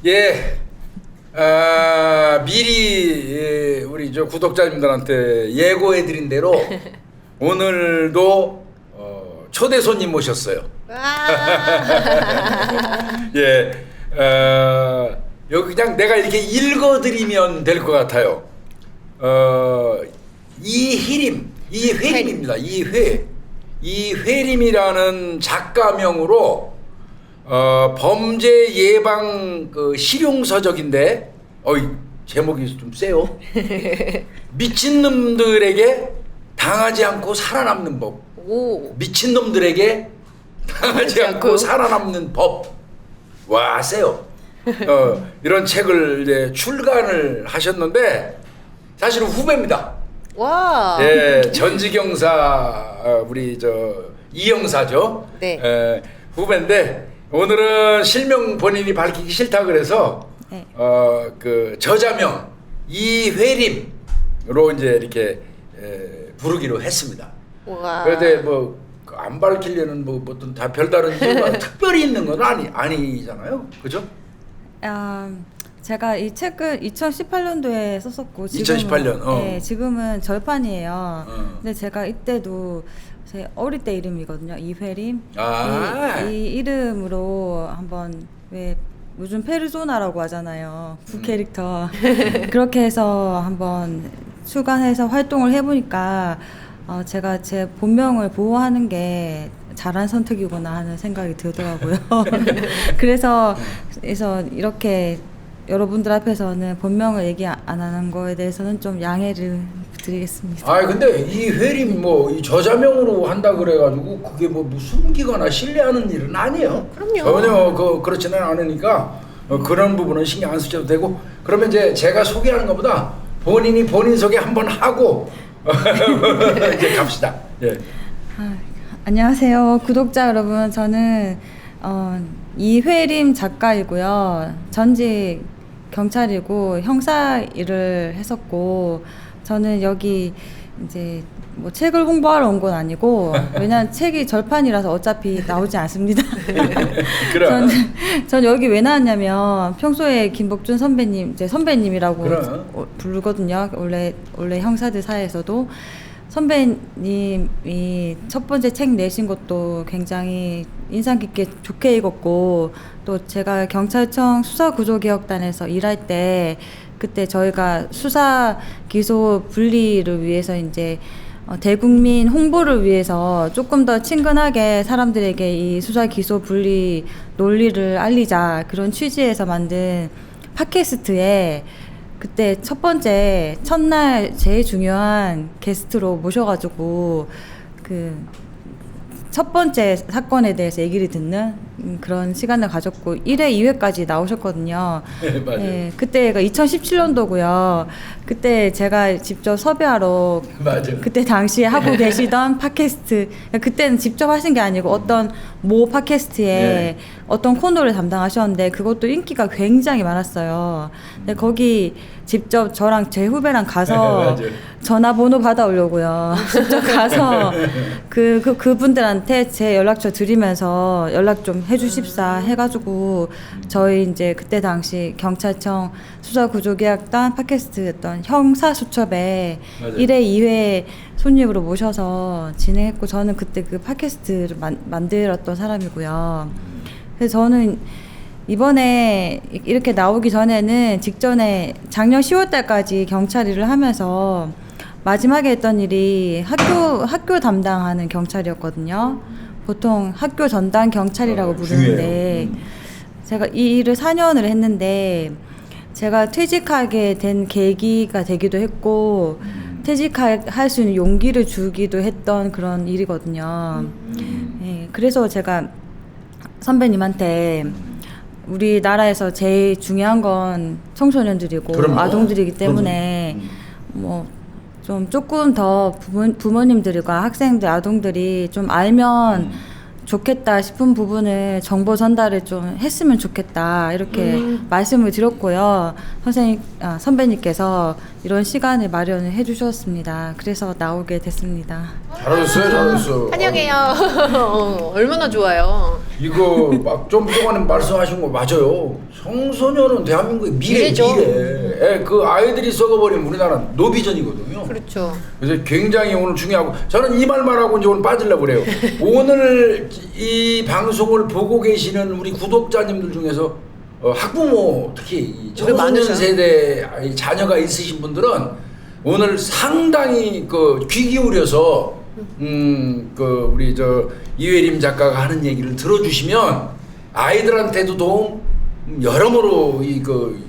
예, 미리 우리 저 구독자님들한테 예고해드린 대로 오늘도 초대 손님 모셨어요. 예, 여기 그냥 내가 이렇게 읽어드리면 될 것 같아요. 이회림입니다. 이회림이라는 작가명으로 범죄 예방 실용서적인데, 제목이 좀 세요. 미친놈들에게 당하지 않고 살아남는 법. 미친놈들에게 당하지 않고 살아남는 법. 와, 세요. 이런 책을 이제 출간을 하셨는데 사실은 후배입니다. 와. 예, 전지경사 우리 이영사죠. 네. 후배인데 오늘은 실명 본인이 밝히기 싫다 그래서 네. 그 저자명 이회림으로 이제 이렇게 부르기로 했습니다. 와. 그런데 안 밝히려는 어떤 다 별다른 이유가 특별히 있는 건 아니잖아요, 그죠? 제가 이 책을 2018년도에 썼었고 2018년. 네, 지금은 절판이에요. 근데 제가 이때도 제 어릴 때 이름이거든요. 이회림. 이 이름으로 한번 왜 요즘 페르소나라고 하잖아요. 부캐릭터. 그렇게 해서 한번 출간해서 활동을 해보니까 제가 제 본명을 보호하는 게 잘한 선택이구나 하는 생각이 들더라고요. 그래서 이렇게 여러분들 앞에서는 본명을 얘기 안 하는 거에 대해서는 좀 양해를 드리겠습니다. 근데 이회림 이 저자명으로 한다 그래가지고 그게 숨기거나 신뢰하는 일은 아니에요. 그럼요. 전혀 그렇지는 않으니까 그런 부분은 신경 안 쓰셔도 되고, 그러면 이제 제가 소개하는 것보다 본인이 본인 소개 한번 하고 이제 갑시다. 예. 안녕하세요, 구독자 여러분. 저는 이회림 작가이고요. 전직 경찰이고 형사 일을 했었고, 저는 여기 이제 책을 홍보하러 온 건 아니고, 왜냐면 책이 절판이라서 어차피 나오지 않습니다. 전 여기 왜 나왔냐면, 평소에 김복준 선배님, 제 선배님이라고 부르거든요. 원래 형사들 사이에서도. 선배님이 첫 번째 책 내신 것도 굉장히 인상 깊게 좋게 읽었고, 또 제가 경찰청 수사구조개혁단에서 일할 때 그때 저희가 수사 기소 분리를 위해서 이제 대국민 홍보를 위해서 조금 더 친근하게 사람들에게 이 수사 기소 분리 논리를 알리자, 그런 취지에서 만든 팟캐스트에 그때 첫날 제일 중요한 게스트로 모셔가지고 첫 번째 사건에 대해서 얘기를 듣는 그런 시간을 가졌고, 1회, 2회까지 나오셨거든요. 네, 맞아요. 네, 그때가 2017년도고요. 그때 제가 직접 섭외하러 맞아요. 그때 당시에 하고 계시던 팟캐스트, 그때는 직접 하신 게 아니고 어떤 모 팟캐스트에 어떤 코너를 담당하셨는데 그것도 인기가 굉장히 많았어요. 근데 거기 직접 저랑 제 후배랑 가서 전화번호 받아오려고요. 직접 가서 그분들한테 제 연락처 드리면서 연락 좀 해주십사 해가지고, 저희 이제 그때 당시 경찰청 수사구조개혁단 팟캐스트였던 형사수첩에 1회, 2회 손님으로 모셔서 진행했고, 저는 그때 그 팟캐스트를 만들었던 사람이고요. 그래서 저는 이번에 이렇게 나오기 전에는 직전에 작년 10월 달까지 경찰 일을 하면서 마지막에 했던 일이 학교 담당하는 경찰이었거든요. 보통 학교 전담 경찰이라고 부르는데, 제가 이 일을 4년을 했는데 제가 퇴직하게 된 계기가 되기도 했고, 퇴직할 수 있는 용기를 주기도 했던 그런 일이거든요. 예, 그래서 제가 선배님한테 우리나라에서 제일 중요한 건 청소년들이고 아동들이기 때문에 좀 조금 더 부모님들과 학생들, 아동들이 좀 알면 좋겠다 싶은 부분을 정보 전달을 좀 했으면 좋겠다, 이렇게 말씀을 드렸고요. 선배님께서 이런 시간을 마련을 해주셨습니다. 그래서 나오게 됐습니다. 잘하셨어요. 환영해요. 얼마나 좋아요. 이거 막 좀 동안에 말씀하신 거 맞아요. 청소년은 대한민국의 미래죠. 미래. 예, 그 아이들이 썩어버리면 우리나라 노비전이거든요. 그렇죠. 그래서 굉장히 오늘 중요하고 저는 이 말만 하고 이제 오늘 빠지려고 그래요. 오늘 이 방송을 보고 계시는 우리 구독자님들 중에서 학부모 특히 이 청소년 많으셔요. 세대 자녀가 있으신 분들은 오늘 상당히 그 귀 기울여서 그 우리 저 이회림 작가가 하는 얘기를 들어주시면 아이들한테도 도움 여러모로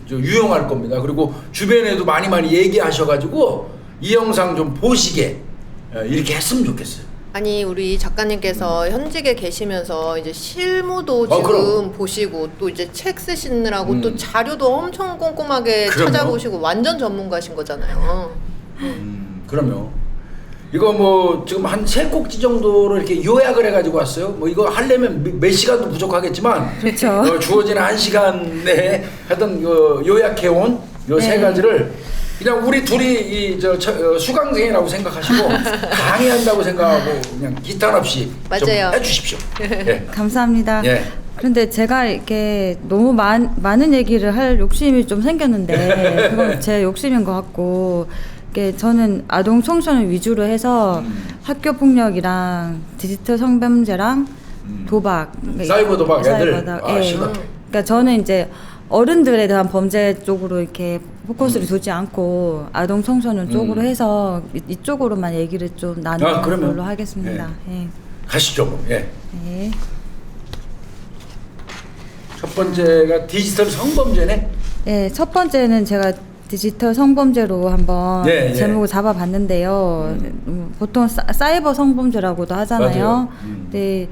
유용할 겁니다. 그리고 주변에도 많이 얘기하셔가지고 이 영상 좀 보시게 이렇게 했으면 좋겠어요. 아니 우리 작가님께서 현직에 계시면서 이제 실무도 지금 그럼. 보시고 또 이제 책 쓰시느라고 또 자료도 엄청 꼼꼼하게 그럼요. 찾아보시고 완전 전문가신 거잖아요. 그럼요. 이거 뭐 지금 한 3꼭지 정도로 이렇게 요약을 해가지고 왔어요. 뭐 이거 하려면 몇 시간도 부족하겠지만 그렇죠. 주어진 1시간 내에 하여튼 요약해온 요 세 네. 가지를 그냥 우리 둘이 수강생이라고 생각하시고 강의한다고 생각하고 그냥 기탄 없이 좀 맞아요. 해주십시오. 예. 감사합니다. 예. 그런데 제가 이렇게 너무 많은 얘기를 할 욕심이 좀 생겼는데 그건 제 욕심인 것 같고 이게 저는 아동 청소년 위주로 해서 학교 폭력이랑 디지털 성범죄랑 도박, 사이버 도박 애들. 사이버 도박, 아, 예. 심하다. 그러니까 저는 이제 어른들에 대한 범죄 쪽으로 이렇게 포커스를 두지 않고 아동 청소년 쪽으로 해서 이쪽으로만 얘기를 좀 나누는 그러면. 걸로 하겠습니다. 예. 가시죠. 뭐. 예. 예. 첫 번째가 디지털 성범죄네. 예, 첫 번째는 제가 디지털 성범죄로 한번 예. 제목을 잡아봤는데요. 보통 사이버 성범죄라고도 하잖아요. 맞아요. 근데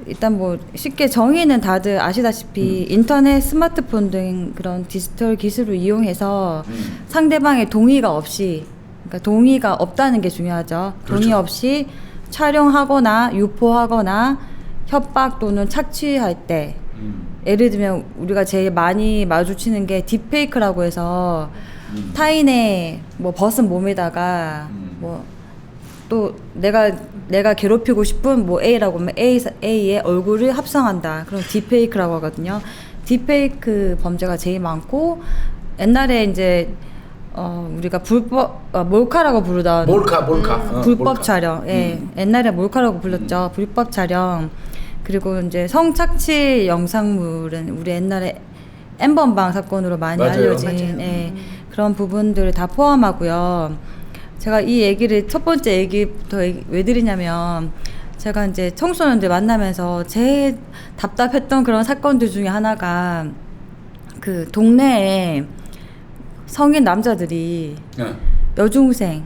일단 뭐 쉽게 정의는 다들 아시다시피 인터넷, 스마트폰 등 그런 디지털 기술을 이용해서 상대방의 동의가 없이, 그러니까 동의가 없다는 게 중요하죠. 그렇죠. 동의 없이 촬영하거나 유포하거나 협박 또는 착취할 때, 예를 들면 우리가 제일 많이 마주치는 게 딥페이크라고 해서 타인의 뭐 벗은 몸에다가 뭐 또 내가 괴롭히고 싶은 뭐 A라고 하면 A의 얼굴을 합성한다. 그럼 딥페이크라고 하거든요. 딥페이크 범죄가 제일 많고 몰카라고 이제 우리가 몰카라고 부르던 몰카. 불법 몰카. 촬영. 예. 옛날에 몰카라고 불렀죠. 불법 촬영. 그리고 이제 성착취 영상물은 우리 옛날에 N번방 사건으로 많이 맞아요. 알려진 맞아요. 예, 그런 부분들을 다 포함하고요. 제가 이 얘기를 첫 번째 얘기부터 왜 드리냐면 제가 이제 청소년들 만나면서 제일 답답했던 그런 사건들 중에 하나가 그 동네에 성인 남자들이 예. 여중생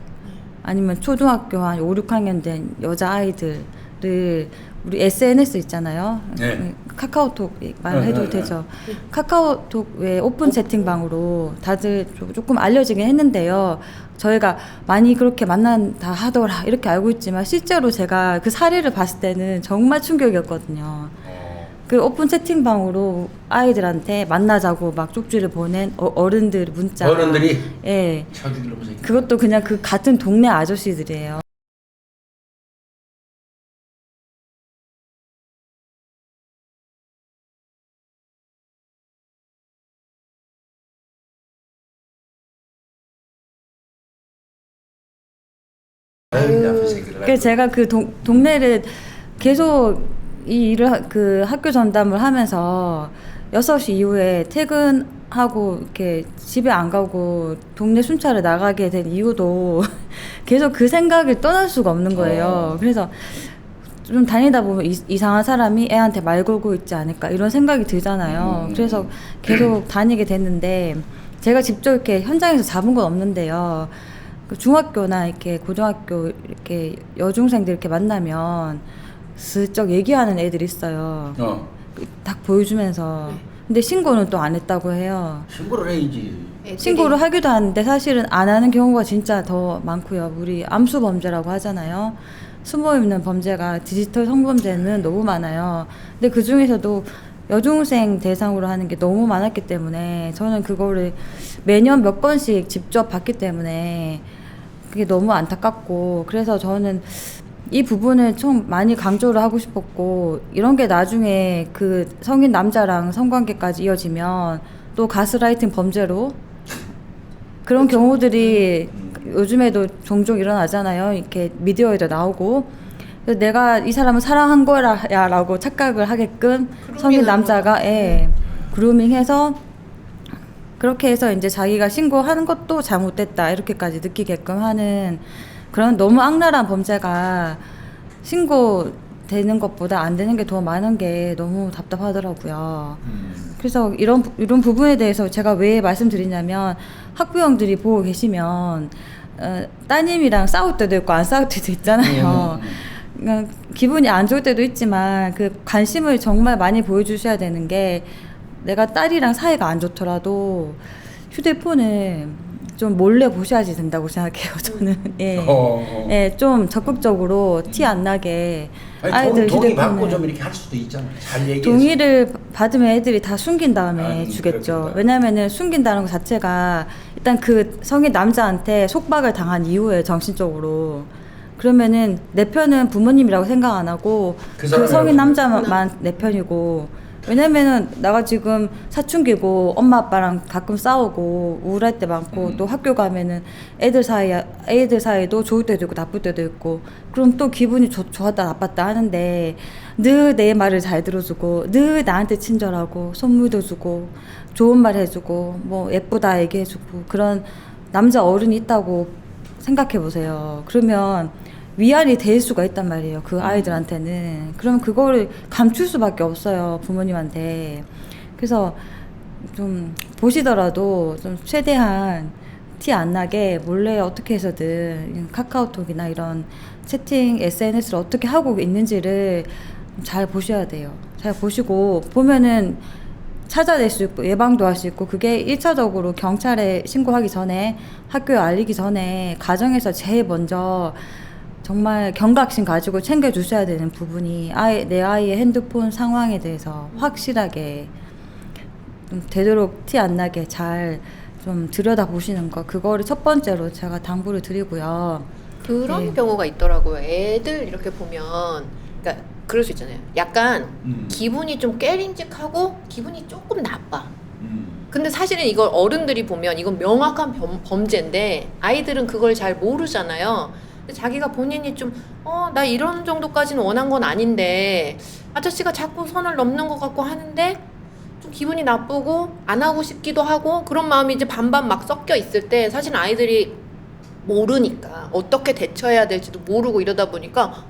아니면 초등학교 한 5, 6학년 된 여자아이들을 우리 SNS 있잖아요. 네. 카카오톡 말해도 되죠. 카카오톡 외 오픈 채팅방으로 다들 조금 알려지긴 했는데요. 저희가 많이 그렇게 만난다 하더라 이렇게 알고 있지만 실제로 제가 그 사례를 봤을 때는 정말 충격이었거든요. 그 오픈 채팅방으로 아이들한테 만나자고 막 쪽지를 보낸 어른들 문자. 어른들이 예. 차주기로 보세요. 그것도 그냥 그 같은 동네 아저씨들이에요. 그래서 제가 그 동네를 계속 이 일을 그 학교 전담을 하면서 6시 이후에 퇴근하고 이렇게 집에 안 가고 동네 순찰을 나가게 된 이유도 계속 그 생각을 떠날 수가 없는 거예요. 그래서 좀 다니다 보면 이상한 사람이 애한테 말 걸고 있지 않을까 이런 생각이 들잖아요. 그래서 계속 다니게 됐는데 제가 직접 이렇게 현장에서 잡은 건 없는데요. 그 중학교나 이렇게 고등학교 이렇게 여중생들 이렇게 만나면 슬쩍 얘기하는 애들이 있어요. 딱 보여주면서. 근데 신고는 또 안 했다고 해요. 신고를 해야지. 신고를 하기도 하는데 사실은 안 하는 경우가 진짜 더 많고요. 우리 암수 범죄라고 하잖아요. 숨어 있는 범죄가 디지털 성범죄는 너무 많아요. 근데 그 중에서도 여중생 대상으로 하는 게 너무 많았기 때문에 저는 그거를 매년 몇 건씩 직접 봤기 때문에 그게 너무 안타깝고 그래서 저는 이 부분을 좀 많이 강조를 하고 싶었고 이런 게 나중에 그 성인 남자랑 성관계까지 이어지면 또 가스라이팅 범죄로 그런 경우들이 요즘에도 종종 일어나잖아요. 이렇게 미디어에도 나오고 그래서 내가 이 사람을 사랑한 거야라고 착각을 하게끔 성인 남자가 그루밍해서 그렇게 해서 이제 자기가 신고하는 것도 잘못됐다 이렇게까지 느끼게끔 하는 그런 너무 악랄한 범죄가 신고되는 것보다 안 되는 게 더 많은 게 너무 답답하더라고요. 그래서 이런 부분에 대해서 제가 왜 말씀드리냐면 학부형들이 보고 계시면 따님이랑 싸울 때도 있고 안 싸울 때도 있잖아요. 기분이 안 좋을 때도 있지만 그 관심을 정말 많이 보여주셔야 되는 게 내가 딸이랑 사이가 안 좋더라도 휴대폰을 좀 몰래 보셔야지 된다고 생각해요. 저는 좀 적극적으로 티 안 나게 아이들 동의 받고 휴대폰을 좀 이렇게 할 수도 있잖아요. 잘 얘기해서. 동의를 받으면 애들이 다 숨긴 다음에 주겠죠. 그렇겠다. 왜냐면은 숨긴다는 것 자체가 일단 그 성인 남자한테 속박을 당한 이후에 정신적으로 그러면은 내 편은 부모님이라고 생각 안 하고 그 성인 남자만 내 편이고 왜냐면은 내가 지금 사춘기고 엄마 아빠랑 가끔 싸우고 우울할 때 많고 또 학교 가면은 애들 사이에도 좋을 때도 있고 나쁠 때도 있고 그럼 또 기분이 좋았다 나빴다 하는데 늘 내 말을 잘 들어주고 늘 나한테 친절하고 선물도 주고 좋은 말 해주고 뭐 예쁘다 얘기해주고 그런 남자 어른이 있다고 생각해 보세요. 그러면 위안이 될 수가 있단 말이에요. 그 아이들한테는. 그러면 그거를 감출 수밖에 없어요. 부모님한테. 그래서 좀 보시더라도 좀 최대한 티 안 나게 몰래 어떻게 해서든 카카오톡이나 이런 채팅 SNS를 어떻게 하고 있는지를 잘 보셔야 돼요. 잘 보시고 보면은 찾아낼 수 있고 예방도 할 수 있고 그게 1차적으로 경찰에 신고하기 전에 학교에 알리기 전에 가정에서 제일 먼저 정말 경각심 가지고 챙겨주셔야 되는 부분이 내 아이의 핸드폰 상황에 대해서 확실하게 좀 되도록 티 안 나게 잘 좀 들여다보시는 거 그거를 첫 번째로 제가 당부를 드리고요. 그런 경우가 있더라고요. 애들 이렇게 보면 그러니까 그럴 수 있잖아요. 약간 기분이 좀 깨림직하고 기분이 조금 나빠. 근데 사실은 이걸 어른들이 보면 이건 명확한 범죄인데 아이들은 그걸 잘 모르잖아요. 자기가 본인이 좀 나 이런 정도까지는 원한 건 아닌데 아저씨가 자꾸 선을 넘는 것 같고 하는데 좀 기분이 나쁘고 안 하고 싶기도 하고 그런 마음이 이제 반반 막 섞여 있을 때 사실 아이들이 모르니까 어떻게 대처해야 될지도 모르고 이러다 보니까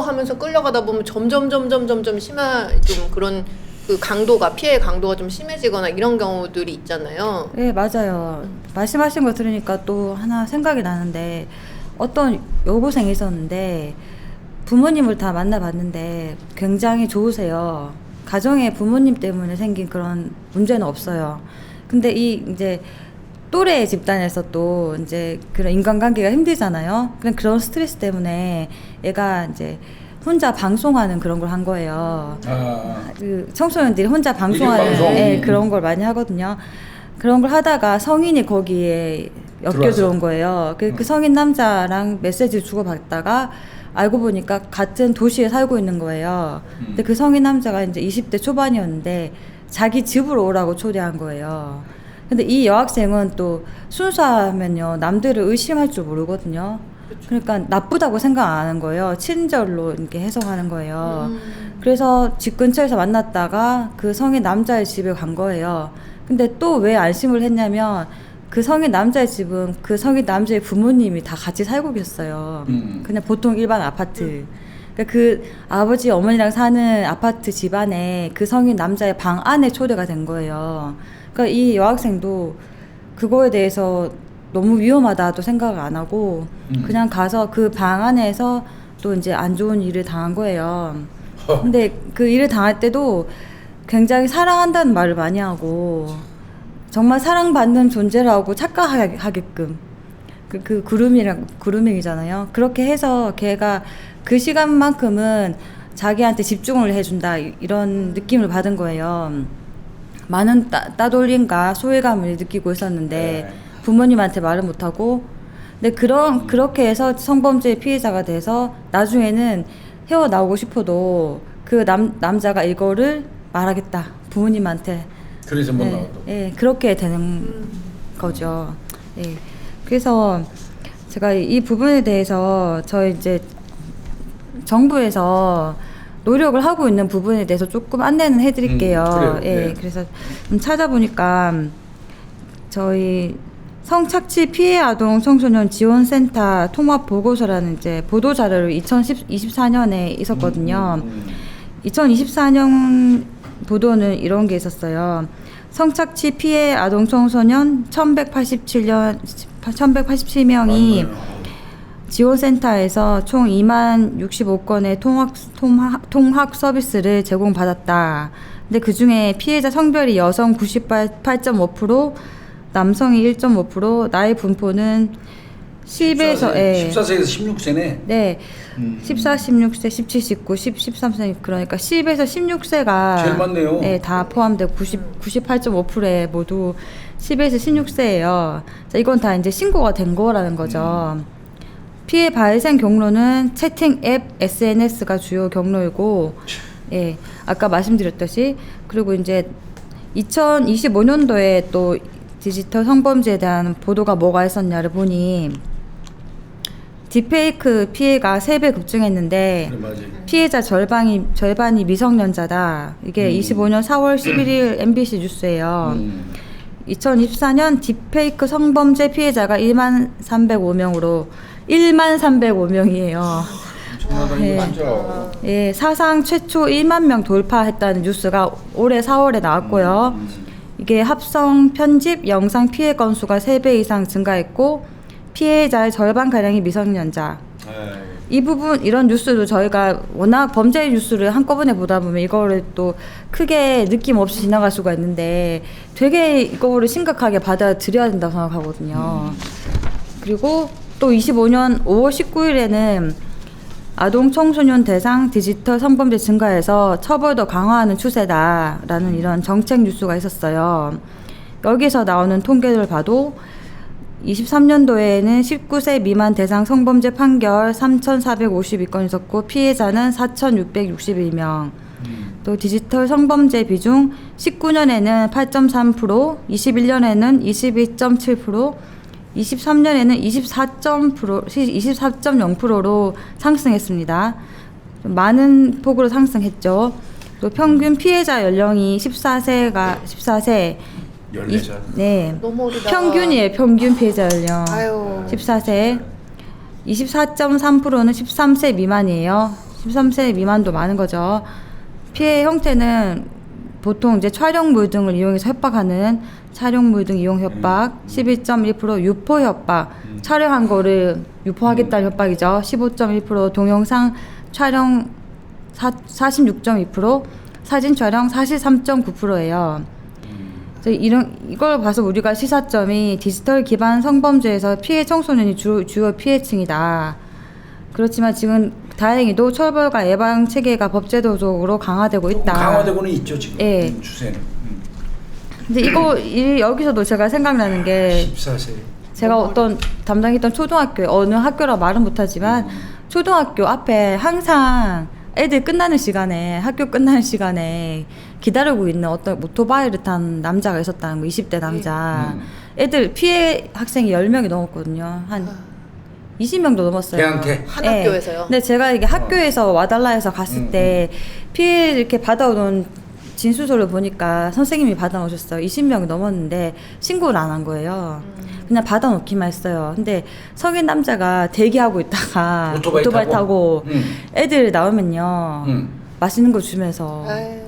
하면서 끌려가다 보면 점점 심한 좀 그런 그 강도가 피해 강도가 좀 심해지거나 이런 경우들이 있잖아요. 네, 맞아요. 말씀하신 거 들으니까 또 하나 생각이 나는데 어떤 여고생이 있었는데 부모님을 다 만나봤는데 굉장히 좋으세요. 가정에 부모님 때문에 생긴 그런 문제는 없어요. 근데 이제 또래 집단에서 또 이제 그런 인간관계가 힘들잖아요. 그런 스트레스 때문에 얘가 이제 혼자 방송하는 그런 걸 한 거예요. 그 청소년들이 혼자 방송하는 그런 걸 많이 하거든요. 그런 걸 하다가 성인이 거기에 엮여 들어온 거예요. 그 성인 남자랑 메시지를 주고받다가 알고 보니까 같은 도시에 살고 있는 거예요. 근데 그 성인 남자가 이제 20대 초반이었는데 자기 집으로 오라고 초대한 거예요. 근데 이 여학생은 또 순수하면요 남들을 의심할 줄 모르거든요. 그러니까 나쁘다고 생각 안 하는 거예요. 친절로 이렇게 해석하는 거예요. 그래서 집 근처에서 만났다가 그 성인 남자의 집에 간 거예요. 근데 또 왜 안심을 했냐면 그 성인 남자의 집은 그 성인 남자의 부모님이 다 같이 살고 계셨어요. 그냥 보통 일반 아파트. 그러니까 그 아버지 어머니랑 사는 아파트 집안에 그 성인 남자의 방 안에 초대가 된 거예요. 그러니까 이 여학생도 그거에 대해서 너무 위험하다도 생각을 안 하고 그냥 가서 그 방 안에서 또 이제 안 좋은 일을 당한 거예요. 근데 그 일을 당할 때도 굉장히 사랑한다는 말을 많이 하고 정말 사랑받는 존재라고 착각하게끔 그 그루밍이잖아요. 그렇게 해서 걔가 그 시간만큼은 자기한테 집중을 해준다 이런 느낌을 받은 거예요. 많은 따돌림과 소외감을 느끼고 있었는데 부모님한테 말을 못하고 근데 그렇게 해서 성범죄 피해자가 돼서 나중에는 헤어나오고 싶어도 그 남자가 이거를 말하겠다 부모님한테. 그래서 못 네, 나왔다고. 예, 그렇게 되는 거죠. 예. 그래서 제가 이 부분에 대해서 저희 이제 정부에서 노력을 하고 있는 부분에 대해서 조금 안내는 해드릴게요. 그래요. 예, 네. 그래서 찾아보니까 저희 성착취 피해 아동 청소년 지원센터 통합 보고서라는 이제 보도 자료를 2024년에 있었거든요. 2024년 보도는 이런 게 있었어요. 성착취 피해 아동 청소년 1187명이 지원센터에서 총 2만 65건의 통학 서비스를 제공받았다. 근데 그 중에 피해자 성별이 여성 98.5%, 남성이 1.5%, 나이 분포는 10에서 14세에서 16세네. 네. 14, 16세, 17, 19, 10, 13세 그러니까 10에서 16세가 제일 많네요. 네, 다 포함되고 98.5%에 모두 10에서 16세예요. 자, 이건 다 이제 신고가 된 거라는 거죠. 피해 발생 경로는 채팅 앱, SNS가 주요 경로이고, 예, 아까 말씀드렸듯이 그리고 이제 2025년도에 또 디지털 성범죄에 대한 보도가 뭐가 있었냐를 보니 딥페이크 피해가 3배 급증했는데 그래, 맞아요. 피해자 절반이 미성년자다. 이게 25년 4월 11일 MBC 뉴스예요. 2024년 딥페이크 성범죄 피해자가 1만 305명이에요. 정말 맞죠. 예, 사상 최초 1만 명 돌파했다는 뉴스가 올해 4월에 나왔고요. 이게 합성 편집 영상 피해 건수가 3배 이상 증가했고 피해자의 절반가량이 미성년자. 이 부분 이런 뉴스도 저희가 워낙 범죄 뉴스를 한꺼번에 보다 보면 이거를 또 크게 느낌 없이 지나갈 수가 있는데 되게 이거를 심각하게 받아들여야 된다고 생각하거든요. 그리고 또 25년 5월 19일에는 아동 청소년 대상 디지털 성범죄 증가해서 처벌도 강화하는 추세다라는 이런 정책 뉴스가 있었어요. 여기서 나오는 통계를 봐도 23년도에는 19세 미만 대상 성범죄 판결 3,452건 있었고 피해자는 4,661명. 또 디지털 성범죄 비중 19년에는 8.3%, 21년에는 22.7%, 23년에는 24.0%로 상승했습니다. 좀 많은 폭으로 상승했죠. 또 평균 피해자 연령이 14세. 14살. 네. 너무 어리다. 평균이에요. 평균 피해자 연령. 아유. 14세. 24.3%는 13세 미만이에요. 13세 미만도 많은 거죠. 피해 형태는 보통 이제 촬영물 등을 이용해서 협박하는 촬영물 등 이용 협박, 12.1% 유포 협박, 촬영한 거를 유포하겠다는 협박이죠. 15.1% 동영상 촬영 46.2%, 사진 촬영 43.9%예요. 이걸 봐서 우리가 시사점이 디지털 기반 성범죄에서 피해 청소년이 주요 피해층이다. 그렇지만 지금 다행히도 처벌과 예방 체계가 법제도적으로 강화되고 있다. 강화되고는 있죠 지금. 예. 추세는. 근데 여기서도 제가 생각나는 게 14세. 제가 어떤 담당했던 초등학교 어느 학교라 말은 못하지만 초등학교 앞에 항상 애들 학교 끝나는 시간에 기다리고 있는 어떤 오토바이를 탄 남자가 있었다는 거, 20대 남자. 애들 피해 학생이 10명이 넘었거든요. 한 20명도 넘었어요. 걔한테? 한 네. 학교에서요? 근데 제가 이게 학교에서 와달라 해서 갔을 때 피해 이렇게 받아오는 진술서를 보니까 선생님이 받아놓으셨어요. 20명이 넘었는데 신고를 안 한 거예요. 그냥 받아놓기만 했어요. 근데 성인 남자가 대기하고 있다가 오토바이 타고 애들 나오면요. 맛있는 거 주면서 아유.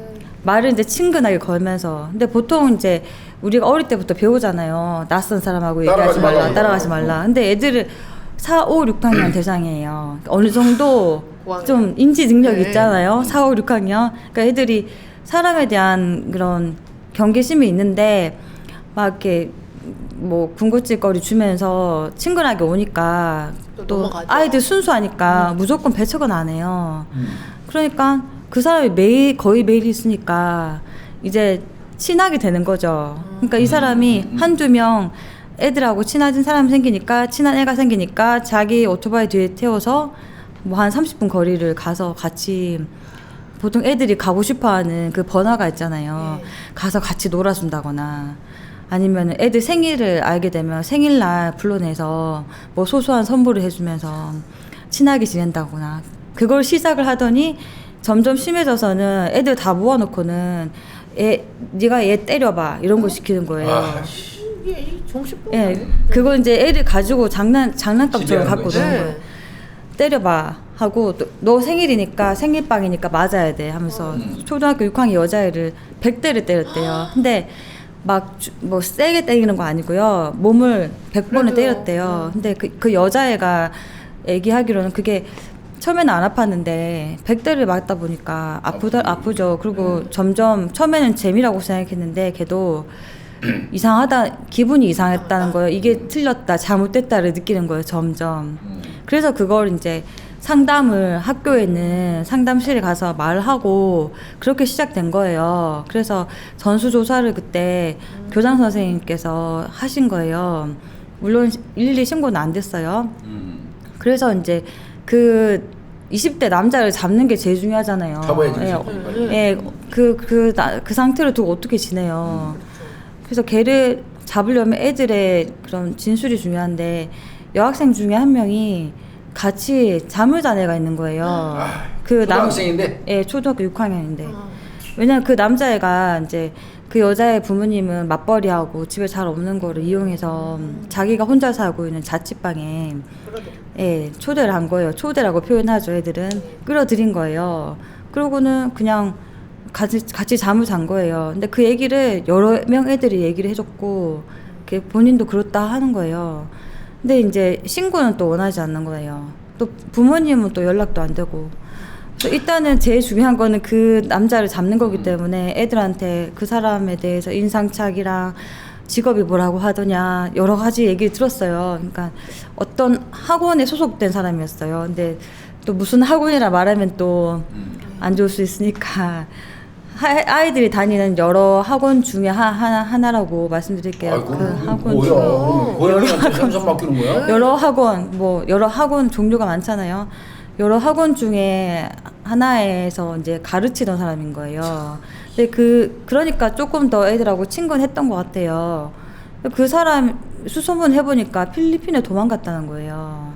말을 이제 친근하게 걸면서. 근데 보통 이제 우리가 어릴 때부터 배우잖아요. 낯선 사람하고 얘기하지 말라, 따라가지 말라. 근데 애들을 4, 5, 6학년 대상이에요. 어느 정도 좀 인지 능력이 네. 있잖아요. 4, 5, 6학년. 그러니까 애들이 사람에 대한 그런 경계심이 있는데 막 이렇게 뭐 군것질거리 주면서 친근하게 오니까 또 넘어가죠. 아이들 순수하니까 무조건 배척은 안 해요. 그러니까 그 사람이 거의 매일 있으니까 이제 친하게 되는 거죠. 그러니까 이 사람이 한두 명 애들하고 친해진 사람 생기니까 친한 애가 생기니까 자기 오토바이 뒤에 태워서 뭐 한 30분 거리를 가서 같이 보통 애들이 가고 싶어하는 그 번화가 있잖아요. 가서 같이 놀아준다거나 아니면 애들 생일을 알게 되면 생일날 불러내서 뭐 소소한 선물을 해주면서 친하게 지낸다거나 그걸 시작을 하더니 점점 심해져서는 애들 다 모아놓고는 네가 얘 때려봐 이런 거 시키는 거예요. 이게 정신병. 예, 그걸 이제 애를 가지고 장난감처럼 지배하는 갖고 거지. 노는 거예요. 때려봐 하고 너 생일이니까 생일빵이니까 맞아야 돼 하면서 초등학교 6학년 여자애를 100대를 때렸대요. 근데 막 뭐 세게 때리는 거 아니고요. 몸을 100번을 때렸대요. 근데 그 여자애가 얘기하기로는 그게 처음에는 안 아팠는데 100대를 맞다 보니까 아프죠. 그리고 점점 처음에는 재미라고 생각했는데 걔도 이상하다, 기분이 이상했다는 거예요. 이게 틀렸다, 잘못됐다를 느끼는 거예요, 점점. 그래서 그걸 이제 상담을 학교에 있는 상담실에 가서 말하고 그렇게 시작된 거예요. 그래서 전수조사를 그때 교장 선생님께서 하신 거예요. 물론 112 신고는 안 됐어요. 그래서 이제 그 20대 남자를 잡는 게 제일 중요하잖아요. 잡아야지. 그 상태로 두고 어떻게 지내요. 그래서 걔를 잡으려면 애들의 그런 진술이 중요한데 여학생 중에 한 명이 같이 잠을 잔 애가 있는 거예요. 초등학생인데? 예, 초등학교 6학년인데. 왜냐면 그 남자애가 이제 그 여자의 부모님은 맞벌이하고 집에 잘 없는 거를 이용해서 자기가 혼자 살고 있는 자취방에 초대를 한 거예요. 초대라고 표현하죠, 애들은. 끌어들인 거예요. 그러고는 그냥 같이 잠을 잔 거예요. 근데 그 얘기를 여러 명 애들이 얘기를 해줬고 본인도 그렇다 하는 거예요. 근데 이제 신고는 또 원하지 않는 거예요. 또 부모님은 또 연락도 안 되고. 그래서 일단은 제일 중요한 거는 그 남자를 잡는 거기 때문에 애들한테 그 사람에 대해서 인상착의랑 직업이 뭐라고 하더냐 여러 가지 얘기를 들었어요. 그러니까 어떤 학원에 소속된 사람이었어요. 근데 또 무슨 학원이라 말하면 또 안 좋을 수 있으니까 아이들이 다니는 여러 학원 중에 하나라고 말씀드릴게요. 그 학원 뭐야? 고양이한테 삼성 맡기는 거야? 여러 학원 종류가 많잖아요. 여러 학원 중에 하나에서 이제 가르치던 사람인 거예요. 근데 그러니까 조금 더 애들하고 친근했던 것 같아요. 그 사람 수소문 해보니까 필리핀에 도망갔다는 거예요.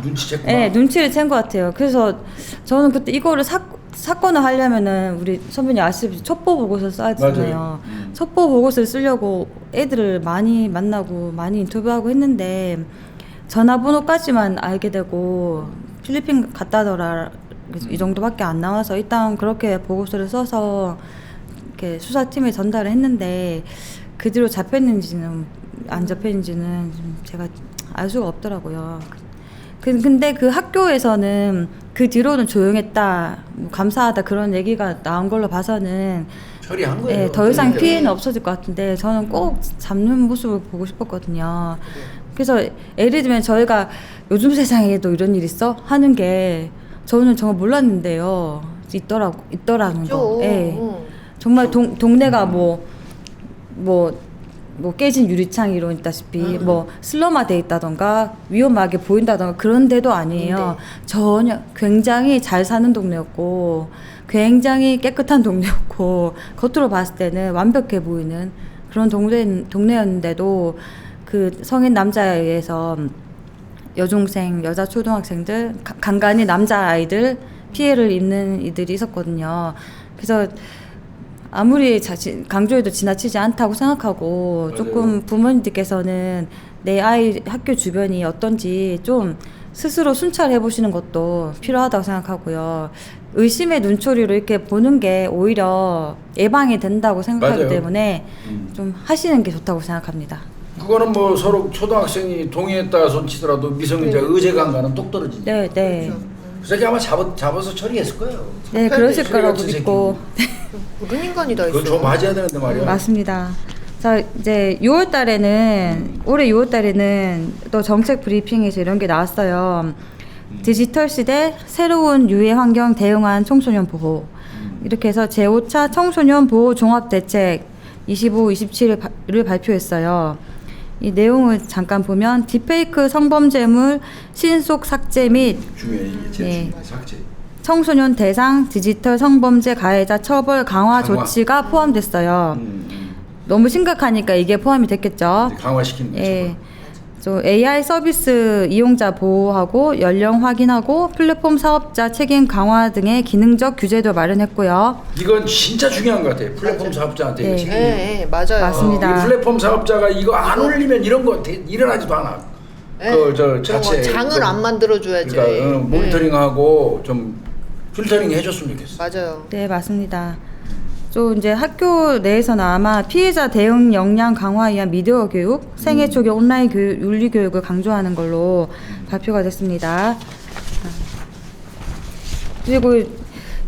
눈치챘구나. 네, 눈치를 챈 것 같아요. 그래서 저는 그때 이거를 사건을 하려면은 우리 선배님 아시다시피 첩보 보고서 써야 되잖아요. 첩보 보고서를 쓰려고 애들을 많이 만나고 많이 인터뷰하고 했는데 전화번호까지만 알게 되고 필리핀 갔다더라 이 정도밖에 안 나와서 일단 그렇게 보고서를 써서 이렇게 수사팀에 전달을 했는데 그 뒤로 잡혔는지는 안 잡혔는지는 제가 알 수가 없더라고요. 근데 그 학교에서는 그 뒤로는 조용했다, 뭐 감사하다 그런 얘기가 나온 걸로 봐서는 처리한 거예요. 더 이상 피해는 없어질 것 같은데 저는 꼭 잡는 모습을 보고 싶었거든요. 그래서 예를 들면 저희가 요즘 세상에도 이런 일 있어? 하는 게 저는 정말 몰랐는데요. 있더라는 거. 예. 정말 동네가 뭐 깨진 유리창 이런 있다시피 뭐 슬럼화돼 있다던가 위험하게 보인다던가 그런 데도 아니에요. 전혀 굉장히 잘 사는 동네였고 굉장히 깨끗한 동네였고 겉으로 봤을 때는 완벽해 보이는 그런 동네였는데도 그 성인 남자에 의해서 여중생, 여자 초등학생들, 간간히 남자아이들 피해를 입는 이들이 있었거든요. 그래서 아무리 강조해도 지나치지 않다고 생각하고 맞아요. 조금 부모님들께서는 내 아이 학교 주변이 어떤지 좀 스스로 순찰해 보시는 것도 필요하다고 생각하고요. 의심의 눈초리로 이렇게 보는 게 오히려 예방이 된다고 생각하기 맞아요. 때문에 좀 하시는 게 좋다고 생각합니다. 그거는 뭐 서로 초등학생이 동의했다 손치더라도 미성년자 의제강과는 똑 떨어지죠. 네. 그래서 아마 잡아서 처리했을 거예요. 네, 그러실 소리 거라고 같은 믿고. 모든 인간이 다 있어. 그건 좀 맞아야 되는데 말이야. 맞습니다. 자, 이제 6월 달에는, 올해 6월 달에는 또 정책 브리핑에서 이런 게 나왔어요. 디지털 시대 새로운 유해 환경 대응한 청소년 보호. 이렇게 해서 제5차 청소년 보호 종합 대책 25, 27을 발표했어요. 이 내용을 잠깐 보면 딥페이크 성범죄물 신속 삭제 및 중요해 이게 제일 예. 중요해 삭제. 청소년 대상 디지털 성범죄 가해자 처벌 강화 조치가 포함됐어요. 너무 심각하니까 이게 포함이 됐겠죠. 이제 강화시키는 거죠. 예. 저 AI 서비스 이용자 보호하고 연령 확인하고 플랫폼 사업자 책임 강화 등의 기능적 규제도 마련했고요. 이건 진짜 중요한 것 같아요. 플랫폼 사업자한테 이거 네. 책임이. 네, 맞아요. 맞습니다. 이 플랫폼 사업자가 이거 안 올리면 이런 거 일어나지도 않아. 네. 그저 그런 자체 거 장을 안 만들어줘야지. 그러니까 모니터링하고 좀 필터링 해줬으면 좋겠어. 맞아요. 네, 맞습니다. 또 이제 학교 내에서는 아마 피해자 대응 역량 강화에 위한 미디어 교육, 생애 초기 온라인 교육, 윤리 교육을 강조하는 걸로 발표가 됐습니다. 그리고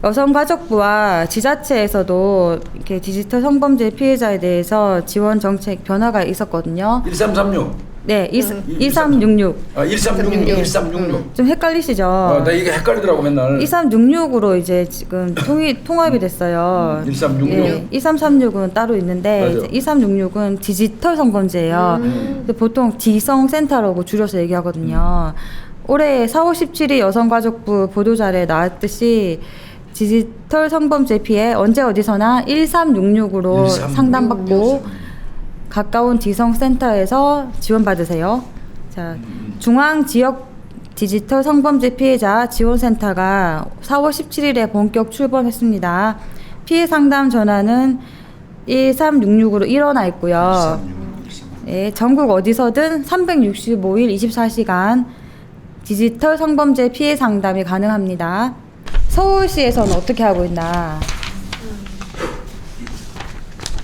여성가족부와 지자체에서도 이렇게 디지털 성범죄 피해자에 대해서 지원 정책 변화가 있었거든요. 1336. 네, 2366. 아, 1366. 1366. 좀 헷갈리시죠? 나 이게 헷갈리더라고 맨날. 2366으로 이제 지금 통합이 됐어요. 1366. 예, 2336은 따로 있는데 맞아요. 2366은 디지털 성범죄예요. 근데 보통 디성센터라고 줄여서 얘기하거든요. 올해 4월 17일 여성가족부 보도자료에 나왔듯이 디지털 성범죄 피해 언제 어디서나 1366으로 1366. 상담받고 가까운 디성센터에서 지원받으세요. 자, 중앙 지역 디지털 성범죄 피해자 지원센터가 4월 17일에 본격 출범했습니다. 피해 상담 전화는 1366으로 일어나 있고요. 1366. 네, 전국 어디서든 365일 24시간 디지털 성범죄 피해 상담이 가능합니다. 서울시에서는 어떻게 하고 있나?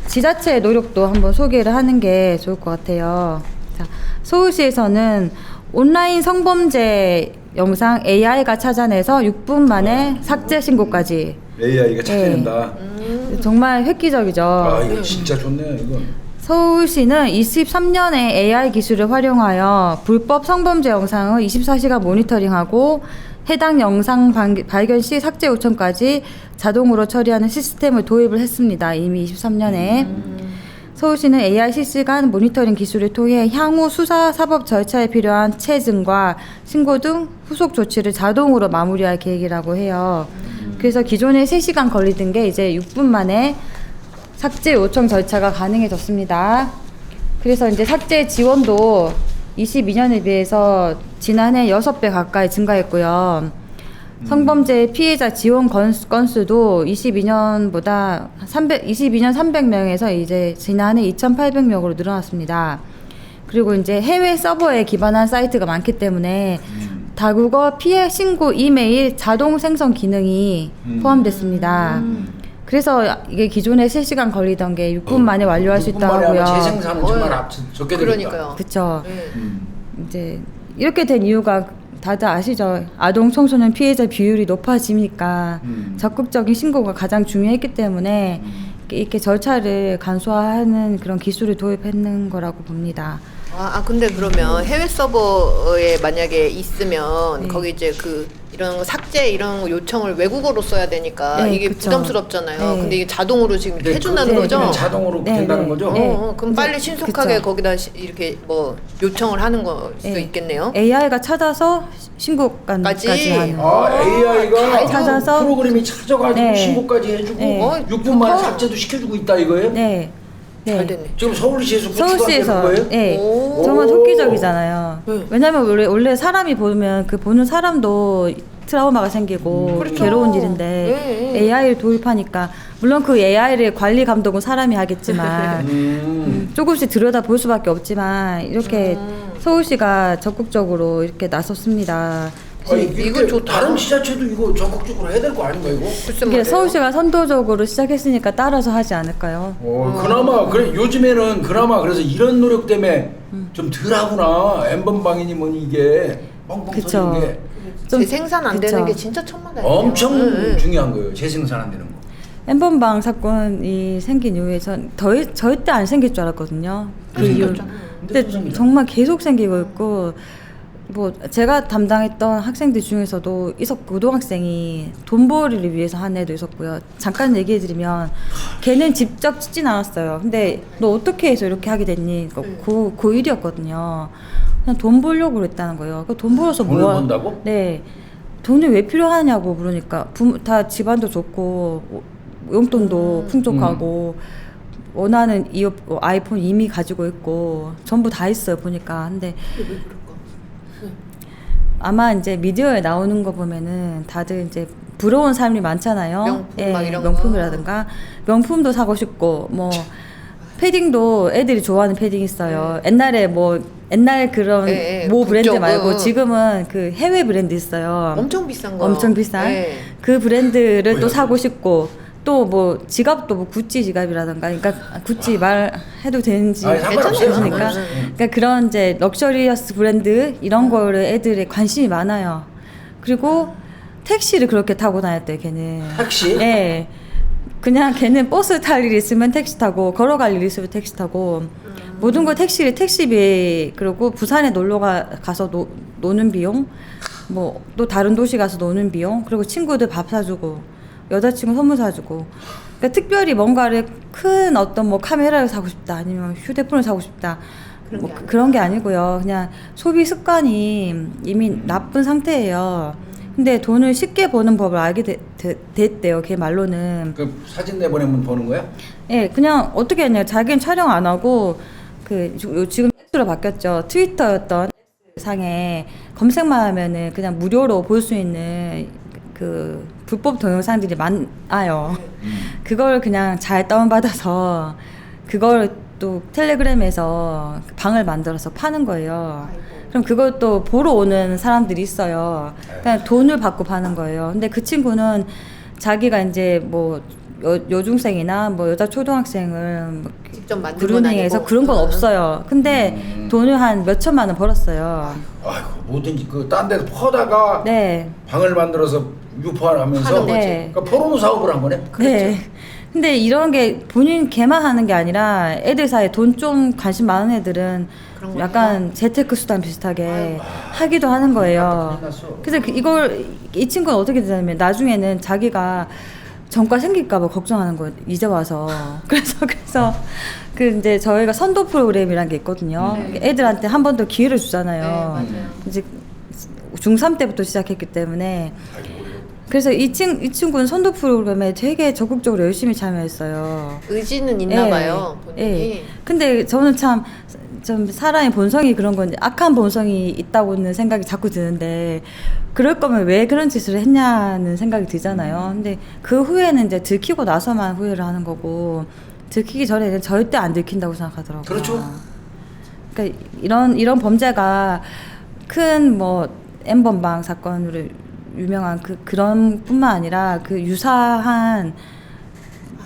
지자체의 노력도 한번 소개를 하는 게 좋을 것 같아요. 자, 서울시에서는 온라인 성범죄 영상 AI가 찾아내서 6분 만에 삭제 신고까지. AI가 찾아낸다. 정말 획기적이죠. 아 이거 진짜 좋네요 이건. 서울시는 23년에 AI 기술을 활용하여 불법 성범죄 영상을 24시간 모니터링하고 해당 영상 발견 시 삭제 요청까지 자동으로 처리하는 시스템을 도입을 했습니다. 이미 23년에. 서울시는 AI 실시간 모니터링 기술을 통해 향후 수사 사법 절차에 필요한 체증과 신고 등 후속 조치를 자동으로 마무리할 계획이라고 해요. 그래서 기존에 3시간 걸리던 게 이제 6분 만에 삭제 요청 절차가 가능해졌습니다. 그래서 이제 삭제 지원도 22년에 비해서 지난해 6배 가까이 증가했고요. 성범죄 피해자 지원 건수도 22년보다 22년 300명에서 이제 지난해 2,800명으로 늘어났습니다. 그리고 이제 해외 서버에 기반한 사이트가 많기 때문에 다국어 피해 신고 이메일 자동 생성 기능이 포함됐습니다. 그래서 이게 기존에 3시간 걸리던 게 6분 만에 완료할 수 6분 만에 있다고요. 아마 재생산은 정말 적게 되니까. 그러니까요. 그렇죠. 네. 이제 이렇게 된 이유가 다들 아시죠? 아동 청소년 피해자 비율이 높아지니까 적극적인 신고가 가장 중요했기 때문에 이렇게 절차를 간소화하는 그런 기술을 도입했는 거라고 봅니다. 근데 그러면 해외 서버에 만약에 있으면 네. 거기 이제 이런 거 삭제 이런 거 요청을 외국어로 써야 되니까 네, 이게 그쵸. 부담스럽잖아요. 네. 근데 이게 자동으로 지금 이렇게 네, 해준다는 그거 거죠? 그냥 자동으로 네, 된다는 네. 거죠? 네. 그럼 빨리 이제- 신속하게 그쵸. 거기다 이렇게 뭐 요청을 하는 걸 수도 네. 있겠네요. AI가 찾아서 신고까지 하는. AI가 잘 찾아서 프로그램이 찾아가지고 네. 신고까지 해주고 네. 6분 만에 삭제도 시켜주고 있다 이거예요? 네. 잘 됐네. 지금 서울시에서 그렇게 서울시에서 하는 거예요? 네, 오. 정말 획기적이잖아요. 네. 왜냐면 원래 사람이 보면 그 보는 사람도 트라우마가 생기고 그렇죠. 괴로운 일인데 네. AI를 도입하니까 물론 그 AI를 관리 감독은 사람이 하겠지만 조금씩 들여다 볼 수밖에 없지만 이렇게 서울시가 적극적으로 이렇게 나섰습니다. 아니, 이거 좋다. 다른 지자체도 이거 적극적으로 해야 될 거 아닌가 이거? 글쎄 이게 말이에요. 서울시가 선도적으로 시작했으니까 따라서 하지 않을까요? 그나마 그래 요즘에는 그나마 그래서 이런 노력 때문에 좀 덜하구나. 엠번방이니 뭐니 이게 뻥뻥 그쵸. 터지는 게 좀- 재생산 안 되는 그쵸. 게 진짜 천만다행이에요. 엄청 네. 중요한 거예요. 재생산 안 되는 거. 엠번방 사건이 생긴 이후에 전 절대 안 생길 줄 알았거든요. 그 이후. 생겼잖아요. 근데 근데 또 생기죠. 정말 계속 생기고 있고 뭐 제가 담당했던 학생들 중에서도 고등학생이 돈벌이를 위해서 한 애도 있었고요. 잠깐 얘기해드리면 걔는 직접 찍진 않았어요. 근데 너 어떻게 해서 이렇게 하게 됐니? 고1이었거든요. 그냥 돈 벌려고 그랬다는 거예요. 돈 벌어서 돈을 번다고? 네. 돈이 왜 필요하냐고 물으니까 다 집안도 좋고 용돈도 풍족하고 원하는 아이폰 이미 가지고 있고 전부 다 있어요 보니까. 근데 왜 그럴까? 아마 이제 미디어에 나오는 거 보면은 다들 이제 부러운 삶이 많잖아요. 명품 막 이런 명품이라든가 명품도 사고 싶고 뭐 패딩도 애들이 좋아하는 패딩 있어요. 옛날 그런 모 브랜드 국적, 말고 지금은 그 해외 브랜드 있어요. 엄청 비싼 거. 엄청 비싼 그 브랜드를 또 사고 싶고 또 뭐 지갑도 뭐 구찌 지갑이라던가 그러니까 구찌 말해도 되는지 상관없어요. 모르니까 그러니까 그런 이제 럭셔리어스 브랜드 이런 거를 애들이 관심이 많아요. 그리고 택시를 그렇게 타고 다녔대요, 걔는. 택시? 예. 그냥 걔는 버스 탈 일 있으면 택시 타고 걸어갈 일 있으면 택시 타고 모든 걸 택시비 그리고 부산에 놀러 가서 노는 비용 뭐 또 다른 도시 가서 노는 비용 그리고 친구들 밥 사주고 여자친구 선물 사주고 그러니까 특별히 뭔가를 큰 어떤 뭐 카메라를 사고 싶다 아니면 휴대폰을 사고 싶다 그런 게 아니고요. 그냥 소비 습관이 이미 나쁜 상태예요. 근데 돈을 쉽게 버는 법을 알게 됐대요. 걔 말로는. 그 사진 내보내면 버는 거야? 예, 그냥 어떻게 했냐면 자기는 촬영 안 하고 지금 X로 바뀌었죠. 트위터였던 상에 검색만 하면은 그냥 무료로 볼 수 있는 그 불법 동영상들이 많아요. 그걸 그냥 잘 다운받아서 그걸 또 텔레그램에서 방을 만들어서 파는 거예요. 그럼 그것도 보러 오는 사람들이 있어요. 그냥 돈을 받고 파는 거예요. 근데 그 친구는 자기가 이제 뭐 여중생이나 뭐 여자 초등학생을 뭐 직접 만든 그루밍해서 그런 건 없어요. 근데 돈을 한 몇 천만 원 벌었어요. 아이고 뭐든지 그 딴 데서 퍼다가 네. 방을 만들어서 유포하면서 하는 거지. 네. 그러니까 포르노 사업을 한 거네. 네. 근데 이런 게 본인 걔만 하는 게 아니라 애들 사이에 돈 좀 관심 많은 애들은 그런 거 약간 재테크 수단 비슷하게 하기도 하는 거예요. 큰일 났어. 그래서 이 친구는 어떻게 되냐면 나중에는 자기가 전과 생길까봐 걱정하는 거예요. 이제 와서. 그래서 그 이제 저희가 선도 프로그램이란 게 있거든요. 애들한테 한 번 더 기회를 주잖아요. 네, 맞아요. 이제 중3 때부터 시작했기 때문에. 그래서 이 친구는 선도 프로그램에 되게 적극적으로 열심히 참여했어요. 의지는 있나 예, 봐요. 본인이. 예. 근데 저는 좀 사람의 본성이 그런 건데 악한 본성이 있다고는 생각이 자꾸 드는데 그럴 거면 왜 그런 짓을 했냐는 생각이 들잖아요. 근데 그 후에는 이제 들키고 나서만 후회를 하는 거고 들키기 전에는 절대 안 들킨다고 생각하더라고요. 그렇죠. 그러니까 이런 범죄가 큰 뭐 N번방 사건으로 유명한 그런 뿐만 아니라 그 유사한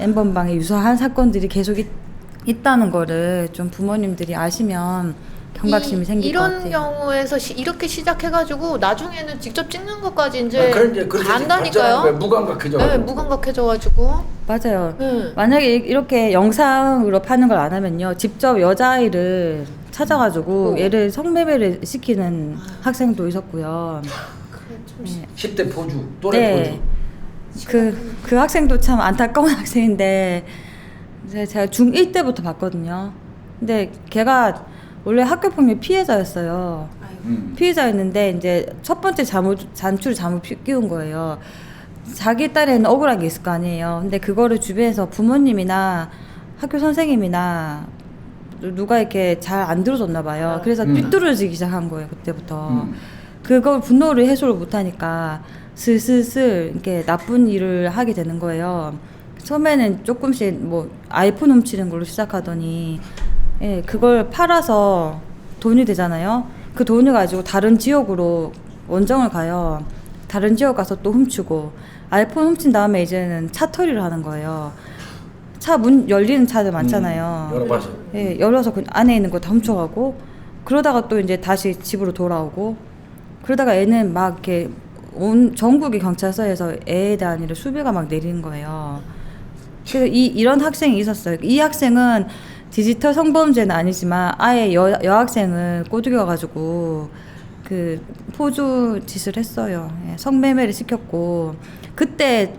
N번방의 유사한 사건들이 계속 있다는 거를 좀 부모님들이 아시면 경각심이 생길 것 같아요. 이런 경우에서 이렇게 시작해가지고 나중에는 직접 찍는 것까지 이제 그렇게 간다니까요. 무감각해져. 네, 무감각해져가지고. 맞아요. 네. 만약에 이렇게 영상으로 파는 걸 안 하면요, 직접 여자아이를 찾아가지고 얘를 성매매를 시키는 학생도 있었고요. 그래, 좀 네. 10대 포주, 또래 포주. 그 학생도 참 안타까운 학생인데 제가 중1 때부터 봤거든요. 근데 걔가 원래 학교폭력 피해자였어요. 피해자였는데 이제 첫 번째 잔치를 잘못 끼운 거예요. 자기 딸에는 억울한 게 있을 거 아니에요. 근데 그거를 주변에서 부모님이나 학교 선생님이나 누가 이렇게 잘 안 들어줬나 봐요. 그래서 삐뚤어지기 시작한 거예요. 그때부터. 그걸 분노를 해소를 못하니까 슬슬슬 이렇게 나쁜 일을 하게 되는 거예요. 처음에는 조금씩 뭐 아이폰 훔치는 걸로 시작하더니 예, 그걸 팔아서 돈이 되잖아요. 그 돈을 가지고 다른 지역으로 원정을 가요. 다른 지역 가서 또 훔치고 아이폰 훔친 다음에 이제는 차터리를 하는 거예요. 차 문 열리는 차들 많잖아요. 열어봐서. 예, 열어서 그 안에 있는 거 다 훔쳐가고 그러다가 또 이제 다시 집으로 돌아오고 그러다가 애는 막 이렇게 온 전국의 경찰서에서 애에 대한 일을 수배가 막 내리는 거예요. 그래서 이런 학생이 있었어요. 이 학생은 디지털 성범죄는 아니지만 아예 여학생을 꼬드겨가지고 그 포주 짓을 했어요. 예, 성매매를 시켰고 그때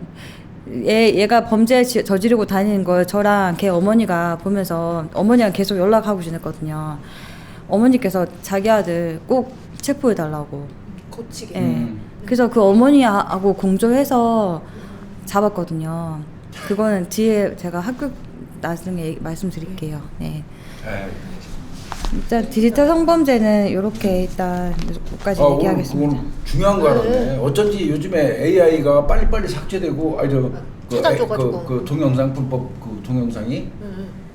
얘가 범죄 저지르고 다니는 걸 저랑 걔 어머니가 보면서 어머니랑 계속 연락하고 지냈거든요. 어머니께서 자기 아들 꼭 체포해 달라고. 고치게. 예. 그래서 그 어머니하고 공조해서 잡았거든요. 그거는 뒤에 제가 학교 나중에 말씀드릴게요. 네. 일단 디지털 성범죄는 이렇게 일단 여기까지 얘기하겠습니다. 그건 중요한 거 알았네. 어쩐지 요즘에 AI가 빨리빨리 삭제되고 찾아줘가지고. 그 동영상 불법 그 동영상이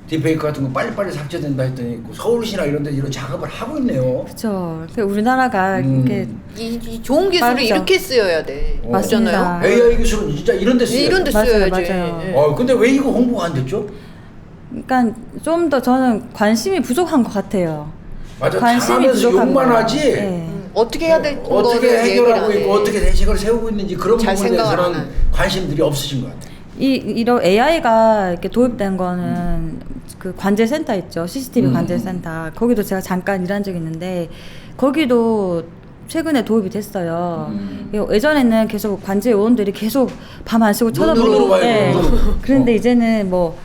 딥페이크 같은 거 빨리빨리 삭제된다 했더니 그 서울시나 이런 데 이런 작업을 하고 있네요. 그렇죠. 우리나라가 이렇게 이 좋은 기술이 빠르죠. 이렇게 쓰여야 돼. 맞습니다. 맞잖아요. AI 기술은 진짜 이런 데 쓰여요. 이런 데 맞아요, 쓰여야지. 맞아요. 예. 근데 왜 이거 홍보가 안 됐죠? 그러니까 좀 더 저는 관심이 부족한 것 같아요. 맞아. 관심이 당하면서 부족한 욕만 거예요. 하지. 네. 어떻게 해야 될 어떻게 거를 해결하고 얘기를 있고 안 해. 어떻게 대책을 세우고 있는지 그런 잘 부분에 생각을 안 대해서는 해. 관심들이 없으신 것 같아요. 이런 AI가 이렇게 도입된 거는 그 관제센터 있죠. CCTV 관제센터. 거기도 제가 잠깐 일한 적이 있는데 거기도 최근에 도입이 됐어요. 예전에는 계속 관제 요원들이 계속 밤 안 쉬고 눈으로 쳐다보고 봐요, 네. 눈으로. 그런데 이제는 뭐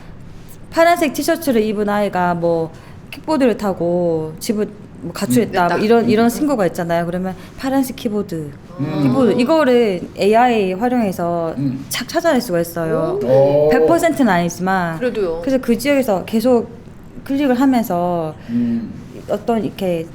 파란색 티셔츠를 입은 아이가 뭐 킥보드를 타고 집을 뭐 가출했다 뭐 이런 신고가 있잖아요. 그러면 파란색 키보드 이거를 AI 활용해서 착 찾아낼 수가 있어요. 100%는 아니지만 그래도요. 그래서 그 지역에서 계속 클릭을 하면서 어떤 이렇게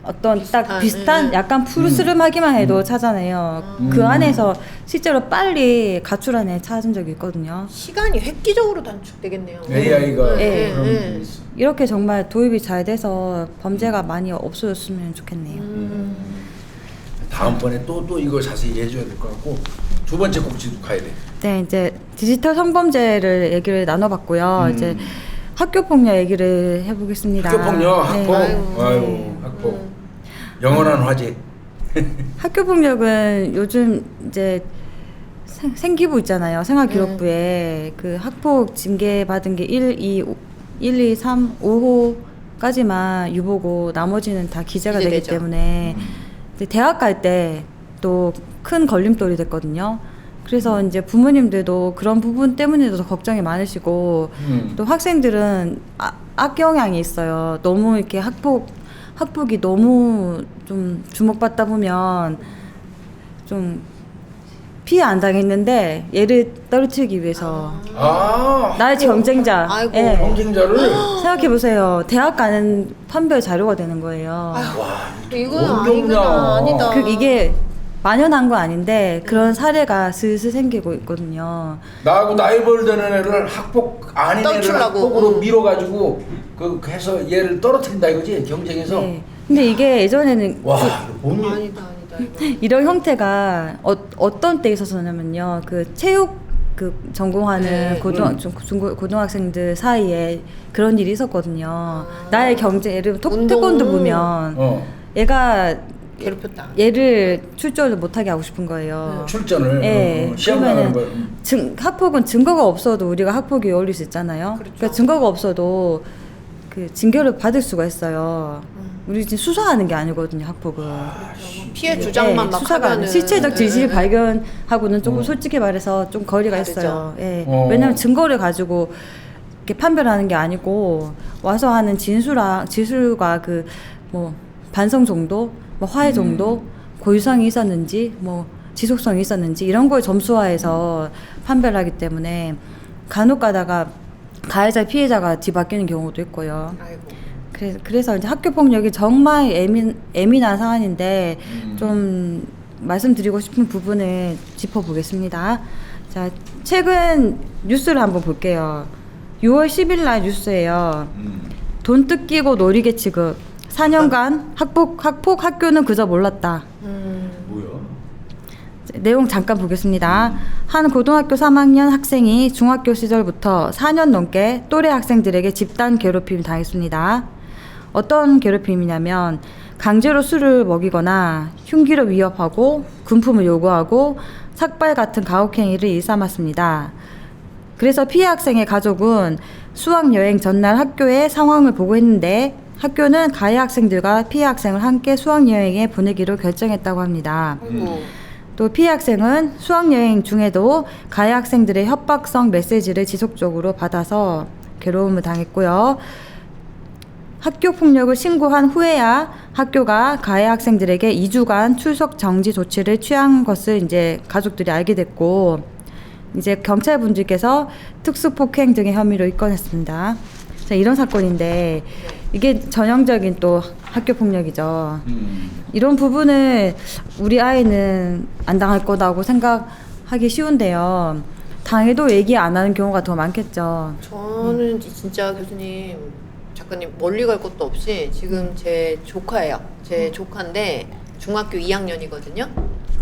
어떤 딱 비슷한 약간 푸르스름하기만 해도 찾아내요. 그 안에서 실제로 빨리 가출한 애 찾은 적이 있거든요. 시간이 획기적으로 단축되겠네요. AI가 네. 그런 네. 부분이 있어. 이렇게 정말 도입이 잘 돼서 범죄가 많이 없어졌으면 좋겠네요. 다음번에 또 이거 자세히 해줘야 될 것 같고 두 번째 꼭지도 가야 돼. 네, 이제 디지털 성범죄를 얘기를 나눠봤고요. 이제 학교 폭력 얘기를 해보겠습니다. 학교 폭력, 학폭, 네. 학폭, 영원한 화제. 학교 폭력은 요즘 이제 생기부 있잖아요. 생활기록부에 그 학폭 징계 받은 게 1, 2, 3, 5호까지만 유보고 나머지는 다 기재가 되기 기재되죠. 때문에 이제 대학 갈 때 또 큰 걸림돌이 됐거든요. 그래서 이제 부모님들도 그런 부분 때문에도 더 걱정이 많으시고 또 학생들은 악영향이 있어요. 너무 이렇게 학폭이 너무 좀 주목받다 보면 좀 피해 안 당했는데 얘를 떨어뜨리기 위해서 나의 경쟁자 아이고. 예. 경쟁자를 생각해 보세요. 대학 가는 판별 자료가 되는 거예요. 와 이건 어렵냐. 아니다. 이게 만연한 건 아닌데 그런 사례가 슬슬 생기고 있거든요. 나하고 나이벌 되는 애를 학폭 아닌 애를 떨치려고. 학폭으로 밀어가지고 그 해서 얘를 떨어뜨린다 이거지 경쟁에서. 네. 근데 이게 예전에는 와 뭔 일? 아니다. 이거. 이런 형태가 어떤 때 있었냐면요. 그 체육 그 전공하는 네. 고등학생들 사이에 그런 일이 있었거든요. 나의 경쟁 예를 들면 운동. 태권도 보면 얘가 괴롭혔다. 얘를 출전을 못하게 하고 싶은 거예요. 출전을 예. 시험 나가는 걸. 학폭은 증거가 없어도 우리가 학폭이 어울릴 수 있잖아요. 그렇죠. 그러니까 증거가 없어도 그 징계를 받을 수가 있어요. 우리 지금 수사하는 게 아니거든요, 학폭은. 피해 주장만 막 수사가 하면은 실체적 진실 예. 발견하고는 조금 솔직히 말해서 좀 거리가 다르죠. 있어요. 예. 어. 왜냐하면 증거를 가지고 이렇게 판별하는 게 아니고 와서 하는 진술과 그 뭐 반성 정도, 뭐 화해 정도, 고유성이 있었는지, 뭐 지속성이 있었는지 이런 걸 점수화해서 판별하기 때문에 간혹 가다가 가해자 피해자가 뒤바뀌는 경우도 있고요. 아이고. 그래서 이제 학교 폭력이 정말 예민한 사안인데 좀 말씀드리고 싶은 부분을 짚어보겠습니다. 자, 최근 뉴스를 한번 볼게요. 6월 10일 날 뉴스예요. 돈 뜯기고 놀이개 취급. 4년간 학폭 학교는 그저 몰랐다. 뭐야? 내용 잠깐 보겠습니다. 한 고등학교 3학년 학생이 중학교 시절부터 4년 넘게 또래 학생들에게 집단 괴롭힘을 당했습니다. 어떤 괴롭힘이냐면 강제로 술을 먹이거나 흉기로 위협하고 군품을 요구하고 삭발 같은 가혹행위를 일삼았습니다. 그래서 피해 학생의 가족은 수학여행 전날 학교의 상황을 보고 했는데 학교는 가해 학생들과 피해 학생을 함께 수학여행에 보내기로 결정했다고 합니다. 아이고. 또 피해 학생은 수학여행 중에도 가해 학생들의 협박성 메시지를 지속적으로 받아서 괴로움을 당했고요. 학교 폭력을 신고한 후에야 학교가 가해 학생들에게 2주간 출석 정지 조치를 취한 것을 이제 가족들이 알게 됐고, 이제 경찰분들께서 특수폭행 등의 혐의로 입건했습니다. 자, 이런 사건인데 이게 전형적인 또 학교 폭력이죠. 이런 부분을 우리 아이는 안 당할 거다고 생각하기 쉬운데요. 당해도 얘기 안 하는 경우가 더 많겠죠. 저는 진짜 교수님, 작가님 멀리 갈 것도 없이 지금 제 조카예요. 제 조카인데 중학교 2학년이거든요.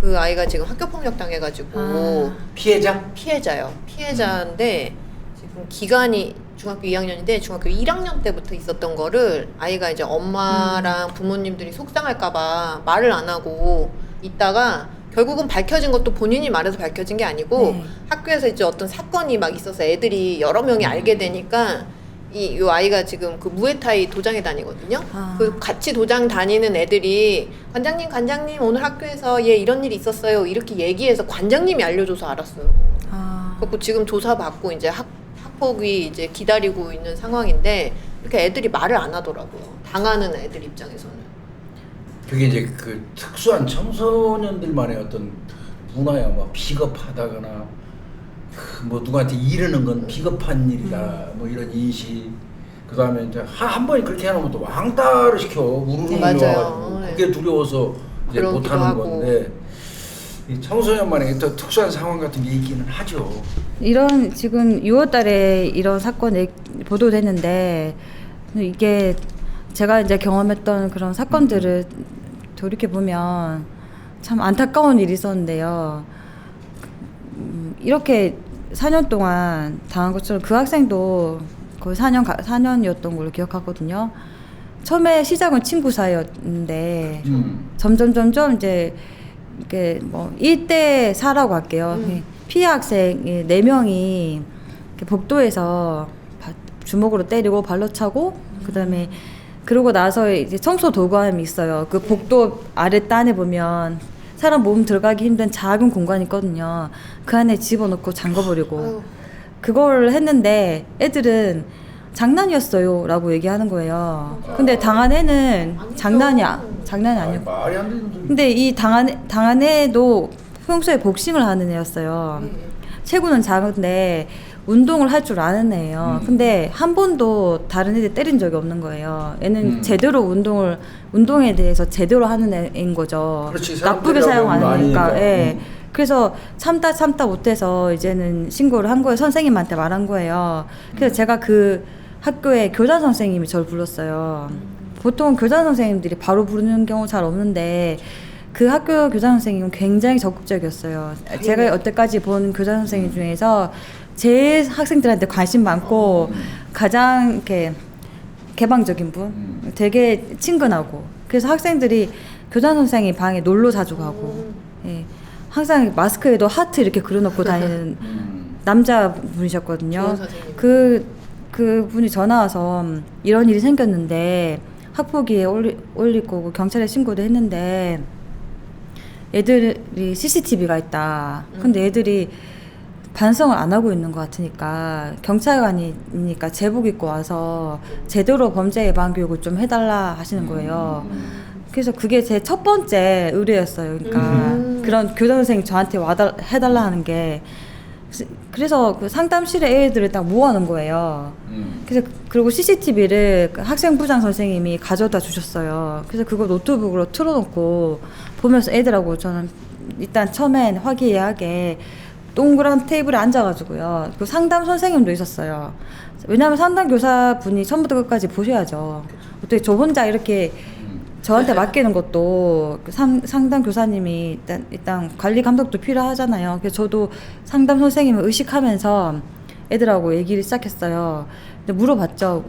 그 아이가 지금 학교 폭력 당해가지고 피해자예요. 피해자인데 지금 기간이 중학교 2학년인데 중학교 1학년 때부터 있었던 거를 아이가 이제 엄마랑 부모님들이 속상할까봐 말을 안 하고 있다가 결국은 밝혀진 것도 본인이 말해서 밝혀진 게 아니고 학교에서 이제 어떤 사건이 막 있어서 애들이 여러 명이 알게 되니까 이 아이가 지금 그 무에타이 도장에 다니거든요. 그 같이 도장 다니는 애들이 관장님 오늘 학교에서 얘 이런 일이 있었어요 이렇게 얘기해서 관장님이 알려줘서 알았어요. 그래서 지금 조사받고 이제 학폭이 이제 기다리고 있는 상황인데 이렇게 애들이 말을 안 하더라고요. 당하는 애들 입장에서는. 그게 이제 그 특수한 청소년들만의 어떤 문화야, 뭐 비겁하다거나 뭐 누구한테 이르는 건 비겁한 일이다, 뭐 이런 인식. 그 다음에 이제 한 번이 그렇게 해놓으면 또 왕따를 시켜, 우르르 와가지고 그게 두려워서 이제 못하는 건데, 이 청소년만의 또 특수한 상황 같은 게 있기는 하죠. 이런 지금 6월달에 이런 사건이 보도됐는데 이게 제가 이제 경험했던 그런 사건들을 돌이켜 보면 참 안타까운 일이 있었는데요. 이렇게 4년 동안 당한 것처럼 그 학생도 거의 4년이었던 걸로 기억하거든요. 처음에 시작은 친구 사이였는데 점점 이제 이게 뭐 1대 4라고 할게요. 피해 학생 4명이 복도에서 주먹으로 때리고 발로 차고, 그다음에 그러고 나서 이제 청소 도구함이 있어요. 그 복도 아래 단에 보면 사람 몸 들어가기 힘든 작은 공간이 있거든요. 그 안에 집어넣고 잠궈버리고 그걸 했는데 애들은 장난이었어요 라고 얘기하는 거예요. 근데 당한 애는 장난이 아니었고, 말이 안 되는 소리. 근데 이 당한 애도 평소에 복싱을 하는 애였어요. 체구는 작은데 운동을 할 줄 아는 애예요. 근데 한 번도 다른 애들 때린 적이 없는 거예요. 얘는 제대로 운동에 대해서 제대로 하는 애인 거죠. 그렇지, 나쁘게 사용 안 하니까. 예. 음. 그래서 참다 못해서 이제는 신고를 한 거예요. 선생님한테 말한 거예요. 그래서 제가 그 학교에 교장 선생님이 저를 불렀어요. 보통 교장 선생님들이 바로 부르는 경우 잘 없는데 그 학교 교장 선생님은 굉장히 적극적이었어요. 제가 여태까지 본 교장 선생님 중에서 제일 학생들한테 관심 많고 가장 이렇게 개방적인 분, 되게 친근하고, 그래서 학생들이 교장 선생님 방에 놀러 자주 가고, 예. 항상 마스크에도 하트 이렇게 그려놓고 다니는 남자분이셨거든요. 그 분이 전화 와서 이런 일이 생겼는데 학폭위에 올릴 거고 경찰에 신고도 했는데 애들이 CCTV가 있다. 근데 애들이 반성을 안 하고 있는 것 같으니까 경찰관이니까 제복 입고 와서 제대로 범죄 예방 교육을 좀 해달라 하시는 거예요. 그래서 그게 제 첫 번째 의뢰였어요. 그러니까 그런 교장 선생님 저한테 해달라 하는 게. 그래서 그 상담실에 애들을 딱 모아놓은 거예요. 그래서 그리고 CCTV를 학생 부장 선생님이 가져다 주셨어요. 그래서 그거 노트북으로 틀어놓고 보면서 애들하고 저는 일단 처음엔 화기애애하게 동그란 테이블에 앉아가지고요. 그 상담 선생님도 있었어요. 왜냐하면 상담 교사분이 처음부터 끝까지 보셔야죠. 어떻게 저 혼자 이렇게 저한테 맡기는 것도 상담 교사님이 일단 관리 감독도 필요하잖아요. 그래서 저도 상담 선생님을 의식하면서 애들하고 얘기를 시작했어요. 근데 물어봤죠.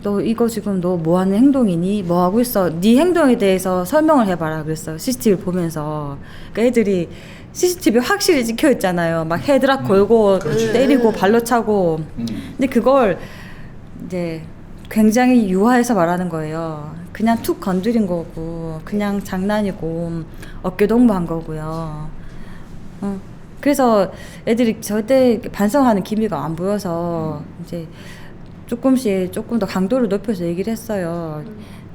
너 이거 지금 너 뭐 하는 행동이니? 뭐 하고 있어? 네 행동에 대해서 설명을 해봐라 그랬어요. CCTV 보면서. 그러니까 애들이 CCTV 확실히 찍혀 있잖아요. 막 헤드락 걸고 때리고 발로 차고. 근데 그걸 이제 굉장히 유화해서 말하는 거예요. 그냥 툭 건드린 거고 그냥 장난이고 어깨 동무한 거고요. 그래서 애들이 절대 반성하는 기미가 안 보여서 이제 조금씩 조금 더 강도를 높여서 얘기를 했어요.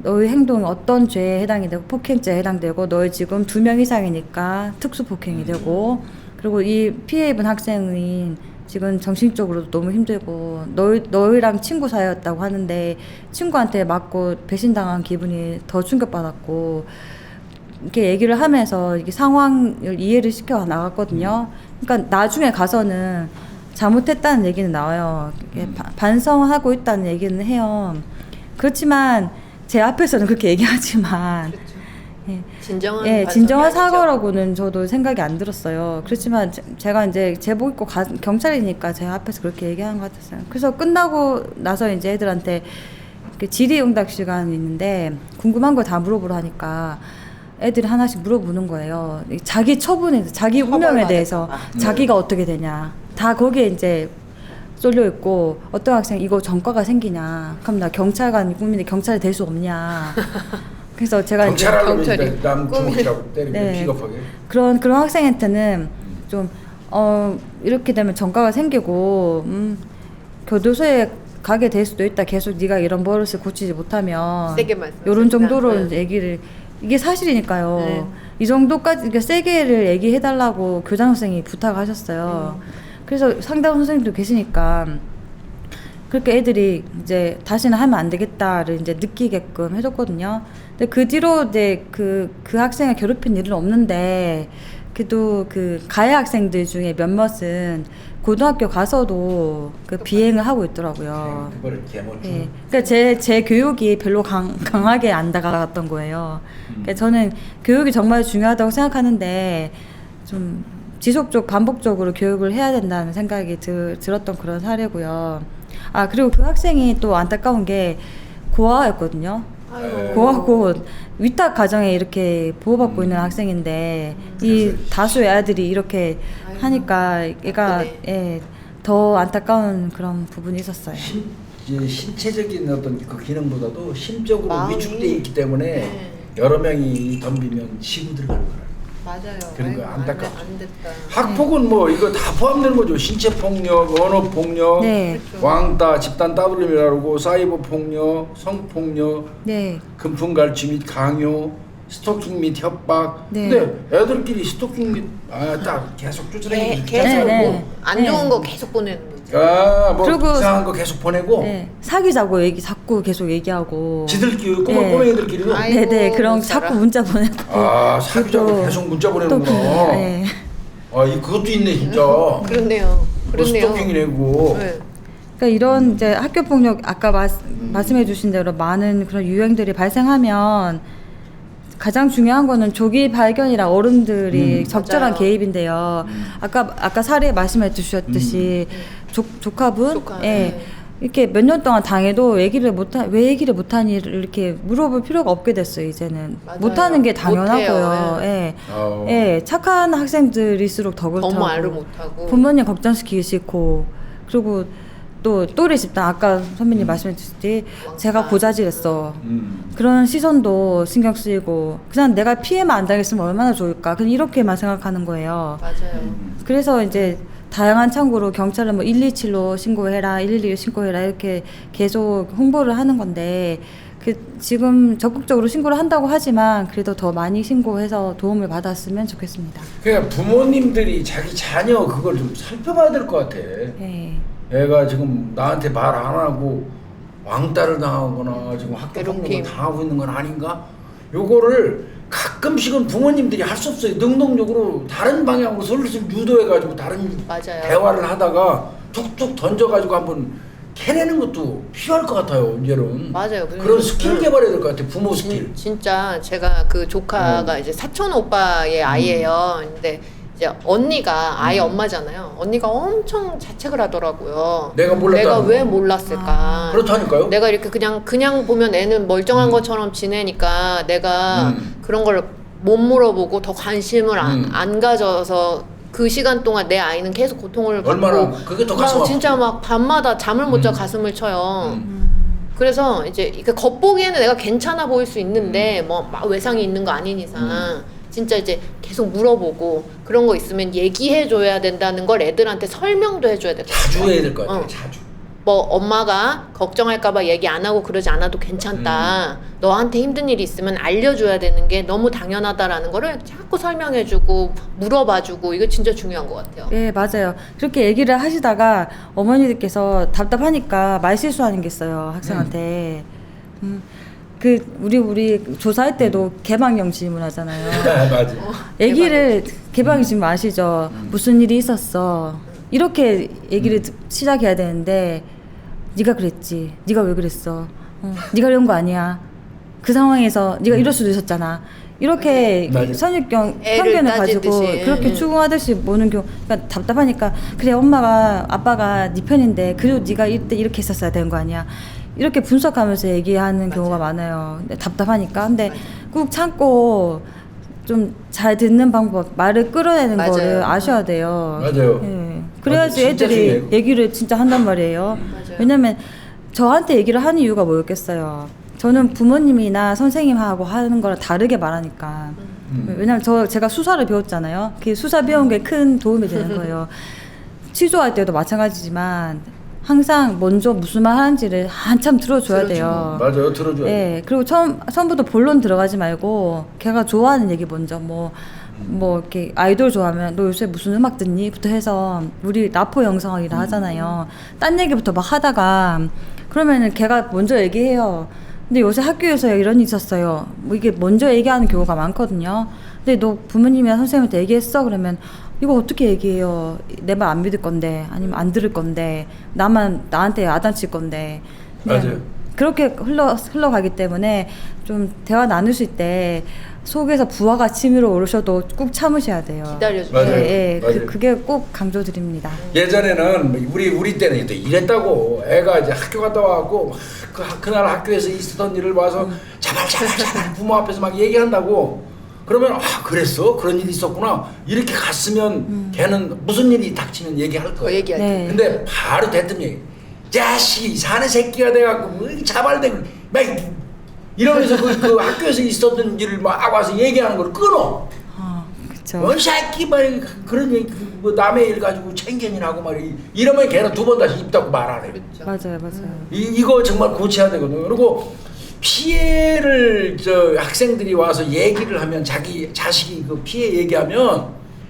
너의 행동이 어떤 죄에 해당이 되고 폭행죄에 해당되고 너희 지금 2명 이상이니까 특수폭행이 되고 그리고 이 피해 입은 학생이 지금 정신적으로도 너무 힘들고 너희랑 친구 사이였다고 하는데 친구한테 맞고 배신당한 기분이 더 충격받았고 이렇게 얘기를 하면서 이게 상황을 이해를 시켜 나갔거든요. 그러니까 나중에 가서는 잘못했다는 얘기는 나와요. 반성하고 있다는 얘기는 해요. 그렇지만 제 앞에서는 그렇게 얘기하지만 진정한 사과라고는 저도 생각이 안 들었어요. 그렇지만 제가 이제 제복 입고 경찰이니까 제 앞에서 그렇게 얘기한 것 같았어요. 그래서 끝나고 나서 이제 애들한테 질의응답 시간이 있는데 궁금한 거 다 물어보라 하니까 애들이 하나씩 물어보는 거예요. 자기 처분에, 자기 운명에 대해서 자기가 어떻게 되냐. 다 거기에 이제 쏠려 있고 어떤 학생 이거 전과가 생기냐. 그럼 나 경찰관 꿈인데 경찰이 될 수 없냐. 그래서 제가 경찰이 남 주먹이라고 때리고 비겁하게 그런 학생한테는 좀 이렇게 되면 전과가 생기고 교도소에 가게 될 수도 있다. 계속 네가 이런 버릇을 고치지 못하면 세게 말씀. 이런 정도로 얘기를 이게 사실이니까요. 네. 이 정도까지 그러니까 세게를 얘기해달라고 교장 선생님이 부탁하셨어요. 그래서 상담 선생님도 계시니까 그렇게 애들이 이제 다시는 하면 안 되겠다를 이제 느끼게끔 해줬거든요. 근데 그 뒤로 이제 그 학생을 괴롭힌 일은 없는데 그래도 그 가해 학생들 중에 몇몇은 고등학교 가서도 그 비행을 하고 있더라고요. 그거를 개mol죠. 네. 그러니까 제 교육이 별로 강하게 안 다가갔던 거예요. 그러니까 저는 교육이 정말 중요하다고 생각하는데 좀 지속적 반복적으로 교육을 해야 된다는 생각이 들었던 그런 사례고요. 아 그리고 그 학생이 또 안타까운 게 고아였거든요. 고아고 위탁 가정에 이렇게 보호받고 있는 학생인데 이 다수의 아이들이 이렇게 하니까 얘가 더 안타까운 그런 부분이 있었어요. 신체적인 어떤 그 기능보다도 심적으로 위축돼 있기 때문에 여러 명이 덤비면 치고 들어가는 거라. 맞아요. 그런 거 안타깝죠. 안 됐다. 학폭은 뭐 이거 다 포함되는 거죠. 신체 폭력, 언어 폭력, 왕따, 집단 따돌림이라고 사이버 폭력, 성폭력, 금품 갈취 및 강요, 스토킹 및 협박. 근데 애들끼리 스토킹 및 딱 계속 쫓아다니고 계속 안 좋은 거 계속 보내는 거지. 뭐 그리고 이상한 거 계속 보내고 사귀자고 자꾸 계속 얘기하고 지들끼리 꼬맹이들끼리도 그런 자꾸 문자 보내고 사귀자고 계속 문자 보내는구나. 그것도 있네 진짜. 그렇네요. 스토킹이래고. 그러니까 이런 이제 학교 폭력 아까 말씀해주신 대로 많은 그런 유행들이 발생하면 가장 중요한 거는 조기 발견이라 어른들이 적절한 개입인데요. 아까 사례 말씀해 주셨듯이 조카분 이렇게 몇 년 동안 당해도 왜 얘기를 못하니 이렇게 물어볼 필요가 없게 됐어요. 이제는 못하는 게 당연하고요. 착한 학생들일수록 더 그렇다고. 너무 말을 못하고 부모님 걱정시키기 싫고 그리고 또 또래 집단 아까 선배님 말씀해 주셨듯이 제가 고자질했어. 그런 시선도 신경 쓰이고 그냥 내가 피해만 안 당했으면 얼마나 좋을까. 그냥 이렇게만 생각하는 거예요. 맞아요. 그래서 이제 다양한 창구로 경찰은 뭐 127로 신고해라, 112로 신고해라 이렇게 계속 홍보를 하는 건데 지금 적극적으로 신고를 한다고 하지만 그래도 더 많이 신고해서 도움을 받았으면 좋겠습니다. 그러니까 부모님들이 자기 자녀 그걸 좀 살펴봐야 될 것 같아. 애가 지금 나한테 말 안 하고 왕따를 당하거나 지금 학교 폭력을 당하고 있는 건 아닌가? 요거를 가끔씩은 부모님들이 할 수 없어요. 능동적으로 다른 방향으로 슬슬 유도해가지고 다른 대화를 하다가 툭툭 던져가지고 한번 캐내는 것도 필요할 것 같아요. 이제는 맞아요. 그런 스킬 개발해야 될 것 같아요. 부모 스킬. 진짜 제가 그 조카가 이제 사촌 오빠의 아이예요. 근데 이제 언니가 아이 엄마잖아요. 언니가 엄청 자책을 하더라고요. 내가 왜 몰랐을까? 그렇다니까요. 내가 이렇게 그냥 보면 애는 멀쩡한 것처럼 지내니까 내가 그런 걸 못 물어보고 더 관심을 안 가져서 그 시간 동안 내 아이는 계속 고통을 받고 얼마나 그게 더 가슴 아프고 진짜 막 밤마다 잠을 못 자 가슴을 쳐요. 그래서 이제 그 겉보기에는 내가 괜찮아 보일 수 있는데 뭐 막 외상이 있는 거 아닌 이상 진짜 이제 계속 물어보고 그런 거 있으면 얘기해 줘야 된다는 걸 애들한테 설명도 해줘야 될 것 같아요. 자주 해야 될 것 같아요. 자주. 뭐 엄마가 걱정할까봐 얘기 안 하고 그러지 않아도 괜찮다. 너한테 힘든 일이 있으면 알려줘야 되는 게 너무 당연하다라는 거를 자꾸 설명해주고 물어봐주고 이거 진짜 중요한 것 같아요. 예, 맞아요. 그렇게 얘기를 하시다가 어머니들께서 답답하니까 말실수하는 게 있어요, 학생한테. 우리 조사할 때도 개방형 질문하잖아요. 맞아. 얘기를 개방형 질문 아시죠? 무슨 일이 있었어? 이렇게 얘기를 시작해야 되는데 네가 그랬지. 네가 왜 그랬어? 네가 이런 거 아니야. 그 상황에서 네가 이럴 수도 있었잖아. 이렇게 맞아. 선입견 애를 편견을 가지고 따지듯이. 그렇게 추궁하듯이 보는 경우, 그러니까 답답하니까 그래 엄마가 아빠가 네 편인데 그래도 네가 이때 이렇게 했었어야 되는 거 아니야. 이렇게 분석하면서 얘기하는 경우가 많아요. 근데 답답하니까. 근데 꾹 참고 좀 잘 듣는 방법, 말을 끌어내는 맞아요. 거를 아셔야 돼요. 맞아요. 예. 그래야지 진짜 애들이 중요해요. 얘기를 진짜 한단 말이에요. 맞아요. 왜냐면 저한테 얘기를 하는 이유가 뭐였겠어요. 저는 부모님이나 선생님하고 하는 거랑 다르게 말하니까. 왜냐면 제가 수사를 배웠잖아요. 그 수사 배운 게 큰 도움이 되는 거예요. 취조할 때도 마찬가지지만 항상 먼저 무슨 말 하는지를 한참 들어줘야 돼요. 맞아요. 들어줘야 돼. 예, 그리고 처음부터 본론 들어가지 말고 걔가 좋아하는 얘기 먼저 뭐 이렇게 아이돌 좋아하면 너 요새 무슨 음악 듣니? 부터 해서 우리 나포 영상이라 하잖아요. 딴 얘기부터 막 하다가 그러면은 걔가 먼저 얘기해요. 근데 요새 학교에서 이런 일이 있었어요. 뭐 이게 먼저 얘기하는 경우가 많거든요. 근데 너 부모님이나 선생님한테 얘기했어? 그러면 이거 어떻게 얘기해요? 내 말 안 믿을 건데 아니면 안 들을 건데 나한테 야단칠 건데. 맞아요. 그렇게 흘러가기 때문에 좀 대화 나누실 때 속에서 부하가 치밀어 오르셔도 꾹 참으셔야 돼요. 기다려주세요. 맞아요. 예, 맞아요. 그게 꼭 강조드립니다. 예전에는 우리 때는 또 이랬다고 애가 이제 학교 갔다 와갖고 그날 학교에서 있었던 일을 봐서 자발 부모 앞에서 막 얘기한다고 그러면 그랬어? 그런 일이 있었구나 이렇게 갔으면 걔는 무슨 일이 닥치면 얘기할 더 거예요. 얘기할 때. 네. 근데 바로 대뜸 얘기 자식이 사내 새끼가 돼갖고 뭐 자발되고 막 이러면서 그 학교에서 있었던 일을 막 와서 얘기하는 걸 끊어. 그렇죠. 새끼 막 그런 얘기 뭐 남의 일 가지고 챙견이라고 말이 이러면 걔는 두 번 다시 입 닫고 말 안 해. 그렇죠. 맞아요. 이거 정말 고쳐야 되거든요. 그리고 피해를 학생들이 와서 얘기를 하면 자기 자식이 그 피해 얘기하면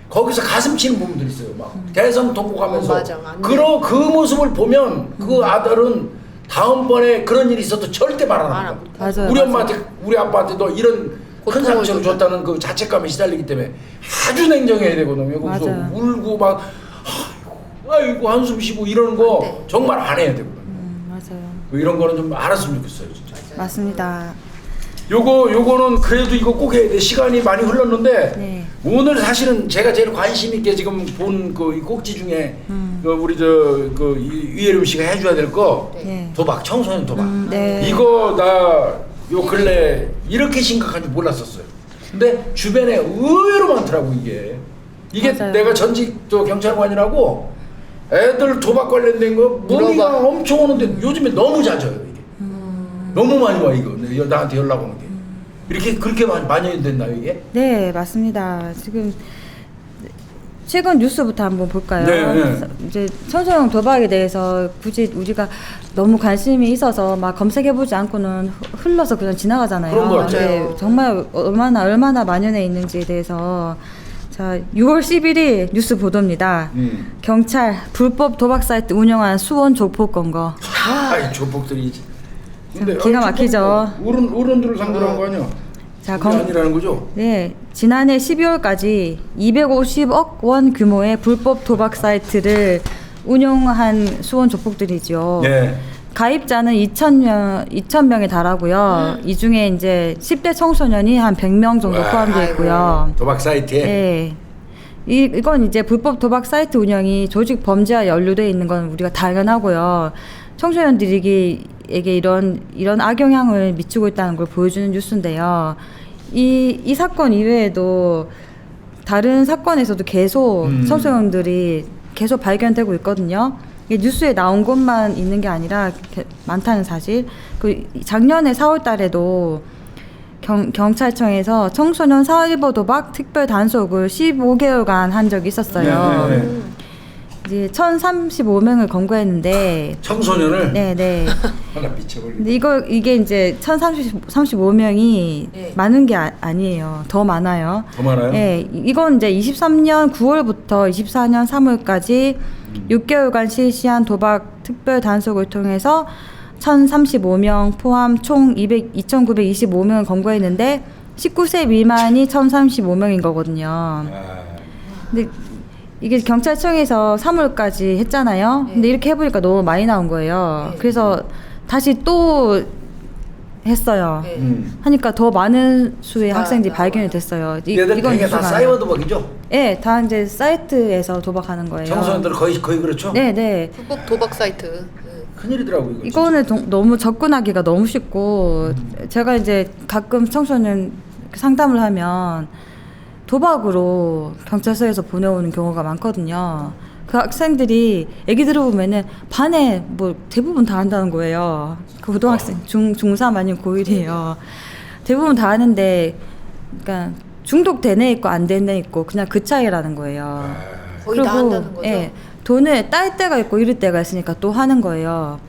거기서 가슴 치는 부분들이 있어요. 막 대성통곡하면서 맞아. 안 돼. 그 모습을 보면 그 아들은 다음번에 그런 일이 있어도 절대 말 안 말 합니다. 안 맞아요. 우리 엄마한테 우리 아빠한테도 이런 큰 고통을 상처를 줬다는 그 자책감에 시달리기 때문에 아주 냉정해야 되거든요. 거기서 맞아요. 울고 막 아이고 한숨 쉬고 이러는 거 안 돼. 정말 안 해야 되거든요. 맞아요. 뭐 이런 거는 좀 알았으면 좋겠어요, 진짜. 맞습니다. 요거는 그래도 이거 꼭 해야 돼. 시간이 많이 흘렀는데 네. 오늘 사실은 제가 제일 관심 있게 지금 본 그 꼭지 중에 그 우리 그 유예림 씨가 해줘야 될 거 네. 도박, 청소년 도박. 네. 이거 나 요 근래 이렇게 심각한 줄 몰랐었어요. 근데 주변에 의외로 많더라고 이게. 맞아요. 내가 전직 경찰관이라고 애들 도박 관련된 거 문의가 엄청 오는데 요즘에 너무 잦아요 이게. 너무 많이 와 이거 나한테 연락 오는 게. 이렇게 그렇게 많이 됐나요 이게? 네, 맞습니다. 지금 최근 뉴스부터 한번 볼까요? 네. 이제 청소년 도박에 대해서 굳이 우리가 너무 관심이 있어서 막 검색해보지 않고는 흘러서 그냥 지나가잖아요. 그런 거 같아요. 네, 정말 얼마나 만연해 있는지에 대해서 자 6월 11일 뉴스 보도입니다. 경찰 불법 도박 사이트 운영한 수원 조폭 검거. 이 조폭들이. 근데 기가 막히죠. 어른들을 상대로 한 거 아니야? 자, 그게 아니라는 거죠? 네, 지난해 12월까지 250억 원 규모의 불법 도박 사이트를 운영한 수원 조폭들이죠. 네. 가입자는 2,000명에 달하고요. 이 중에 이제 10대 청소년이 한 100명 정도 와, 포함되어 있고요. 도박 사이트에. 네. 이건 이제 불법 도박 사이트 운영이 조직 범죄와 연루되어 있는 건 우리가 당연하고요. 청소년들에게 이런 악영향을 미치고 있다는 걸 보여주는 뉴스인데요. 이 사건 이외에도 다른 사건에서도 계속 청소년들이 계속 발견되고 있거든요. 이게 뉴스에 나온 것만 있는 게 아니라 이렇게 많다는 사실. 그 작년에 4월 달에도 경찰청에서 청소년 사이버 도박 특별 단속을 15개월간 한 적이 있었어요. 네. 이제 1,035명을 검거했는데 청소년을 네네. 하나 미쳐버리겠다. 근데 이게 이제 1,035명이 네. 많은 게 아니에요. 더 많아요. 더 많아요? 네, 이건 이제 23년 9월부터 24년 3월까지 6개월간 실시한 도박 특별 단속을 통해서 1,035명 포함 총 2,925명을 검거했는데 19세 미만이 1,035명인 거거든요. 아, 근데 이게 경찰청에서 3월까지 했잖아요. 네. 근데 이렇게 해보니까 너무 많이 나온 거예요. 네. 그래서 다시 또 했어요. 네. 하니까 더 많은 수의 다 학생들이 나와요. 발견이 됐어요. 얘들 이건 되게 다 뉴스가 사이버 도박이죠? 네, 다 이제 사이트에서 도박하는 거예요. 청소년들 거의 그렇죠? 네, 네. 불법 도박 사이트. 큰일이더라고 이거. 이거는 너무 접근하기가 너무 쉽고 제가 이제 가끔 청소년 상담을 하면 도박으로 경찰서에서 보내오는 경우가 많거든요. 그 학생들이 얘기 들어보면은 반에 뭐 대부분 다 한다는 거예요. 그 고등학생 중3 아니면 고1이에요. 대부분 다 하는데 그러니까 중독된 애 있고 안 된 애 있고 그냥 그 차이라는 거예요. 거의 다 한다는 거죠. 예, 돈을 딸 때가 있고 잃을 때가 있으니까 또 하는 거예요.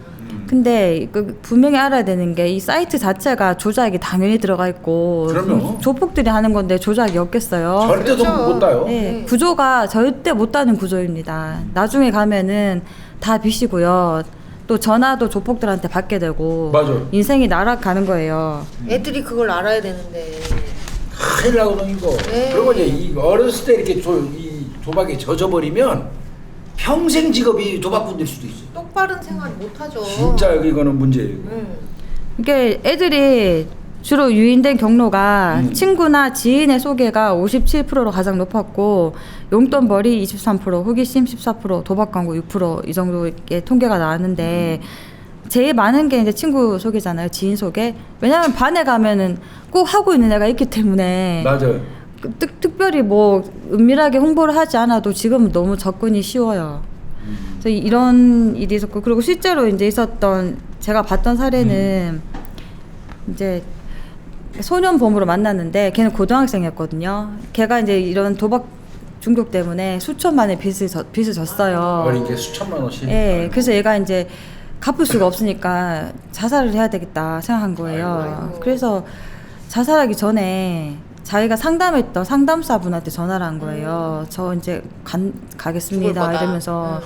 근데 분명히 알아야 되는 게 이 사이트 자체가 조작이 당연히 들어가 있고 그럼요. 조폭들이 하는 건데 조작이 없겠어요. 절대 돈 그렇죠. 못 따요. 네, 구조가 절대 못 따는 구조입니다. 나중에 가면은 다 빚이고요. 또 전화도 조폭들한테 받게 되고 맞아. 인생이 날아가는 거예요. 애들이 그걸 알아야 되는데. 큰일 나거든 이거. 네. 그리고 이제 이 어렸을 때 이렇게 이 도박에 젖어버리면 평생 직업이 도박꾼 될 수도 있어. 똑바른 생활 못 하죠. 진짜 이거는 문제예요. 이게 애들이 주로 유인된 경로가 친구나 지인의 소개가 57%로 가장 높았고 용돈벌이 23%, 호기심 14%, 도박 광고 6%이 정도의 통계가 나왔는데 제일 많은 게 이제 친구 소개잖아요. 지인 소개. 왜냐면 반에 가면은 꼭 하고 있는 애가 있기 때문에 맞아요. 특별히 뭐 은밀하게 홍보를 하지 않아도 지금은 너무 접근이 쉬워요. 그래서 이런 일이 있었고 그리고 실제로 이제 있었던 제가 봤던 사례는 이제 소년범으로 만났는데 걔는 고등학생이었거든요. 걔가 이제 이런 도박 중독 때문에 수천만의 빚을 졌어요. 어린 수천만 원씩. 예, 그래서 얘가 이제 갚을 수가 없으니까 자살을 해야 되겠다 생각한 거예요. 아이고. 그래서 자살하기 전에 자기가 상담했던 상담사분한테 전화를 한 거예요. 저 이제 죽을 가겠습니다 거다. 이러면서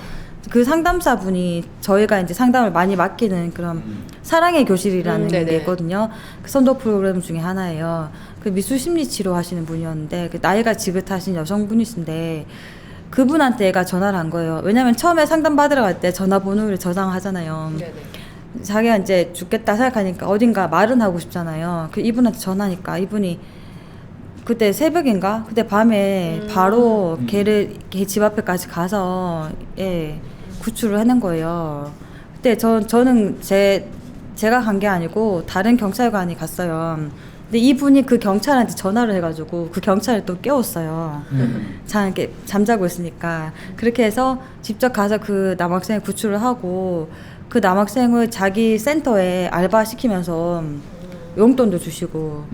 그 상담사분이 저희가 이제 상담을 많이 맡기는 그런 사랑의 교실이라는 게 네네. 있거든요. 그 선도 프로그램 중에 하나예요. 그 미술 심리 치료 하시는 분이었는데 그 나이가 지긋하신 여성분이신데 그분한테 애가 전화를 한 거예요. 왜냐면 처음에 상담 받으러 갈 때 전화번호를 저장하잖아요. 네네. 자기가 이제 죽겠다 생각하니까 어딘가 말은 하고 싶잖아요. 그 이분한테 전화하니까 이분이 그때 새벽인가? 그때 밤에 바로 걔 집 앞에까지 가서 예 구출을 해낸 거예요. 그때 저는 제가 간 게 아니고 다른 경찰관이 갔어요. 근데 이분이 그 경찰한테 전화를 해가지고 그 경찰을 또 깨웠어요. 이렇게 잠자고 있으니까 그렇게 해서 직접 가서 그 남학생을 구출을 하고 그 남학생을 자기 센터에 알바 시키면서 용돈도 주시고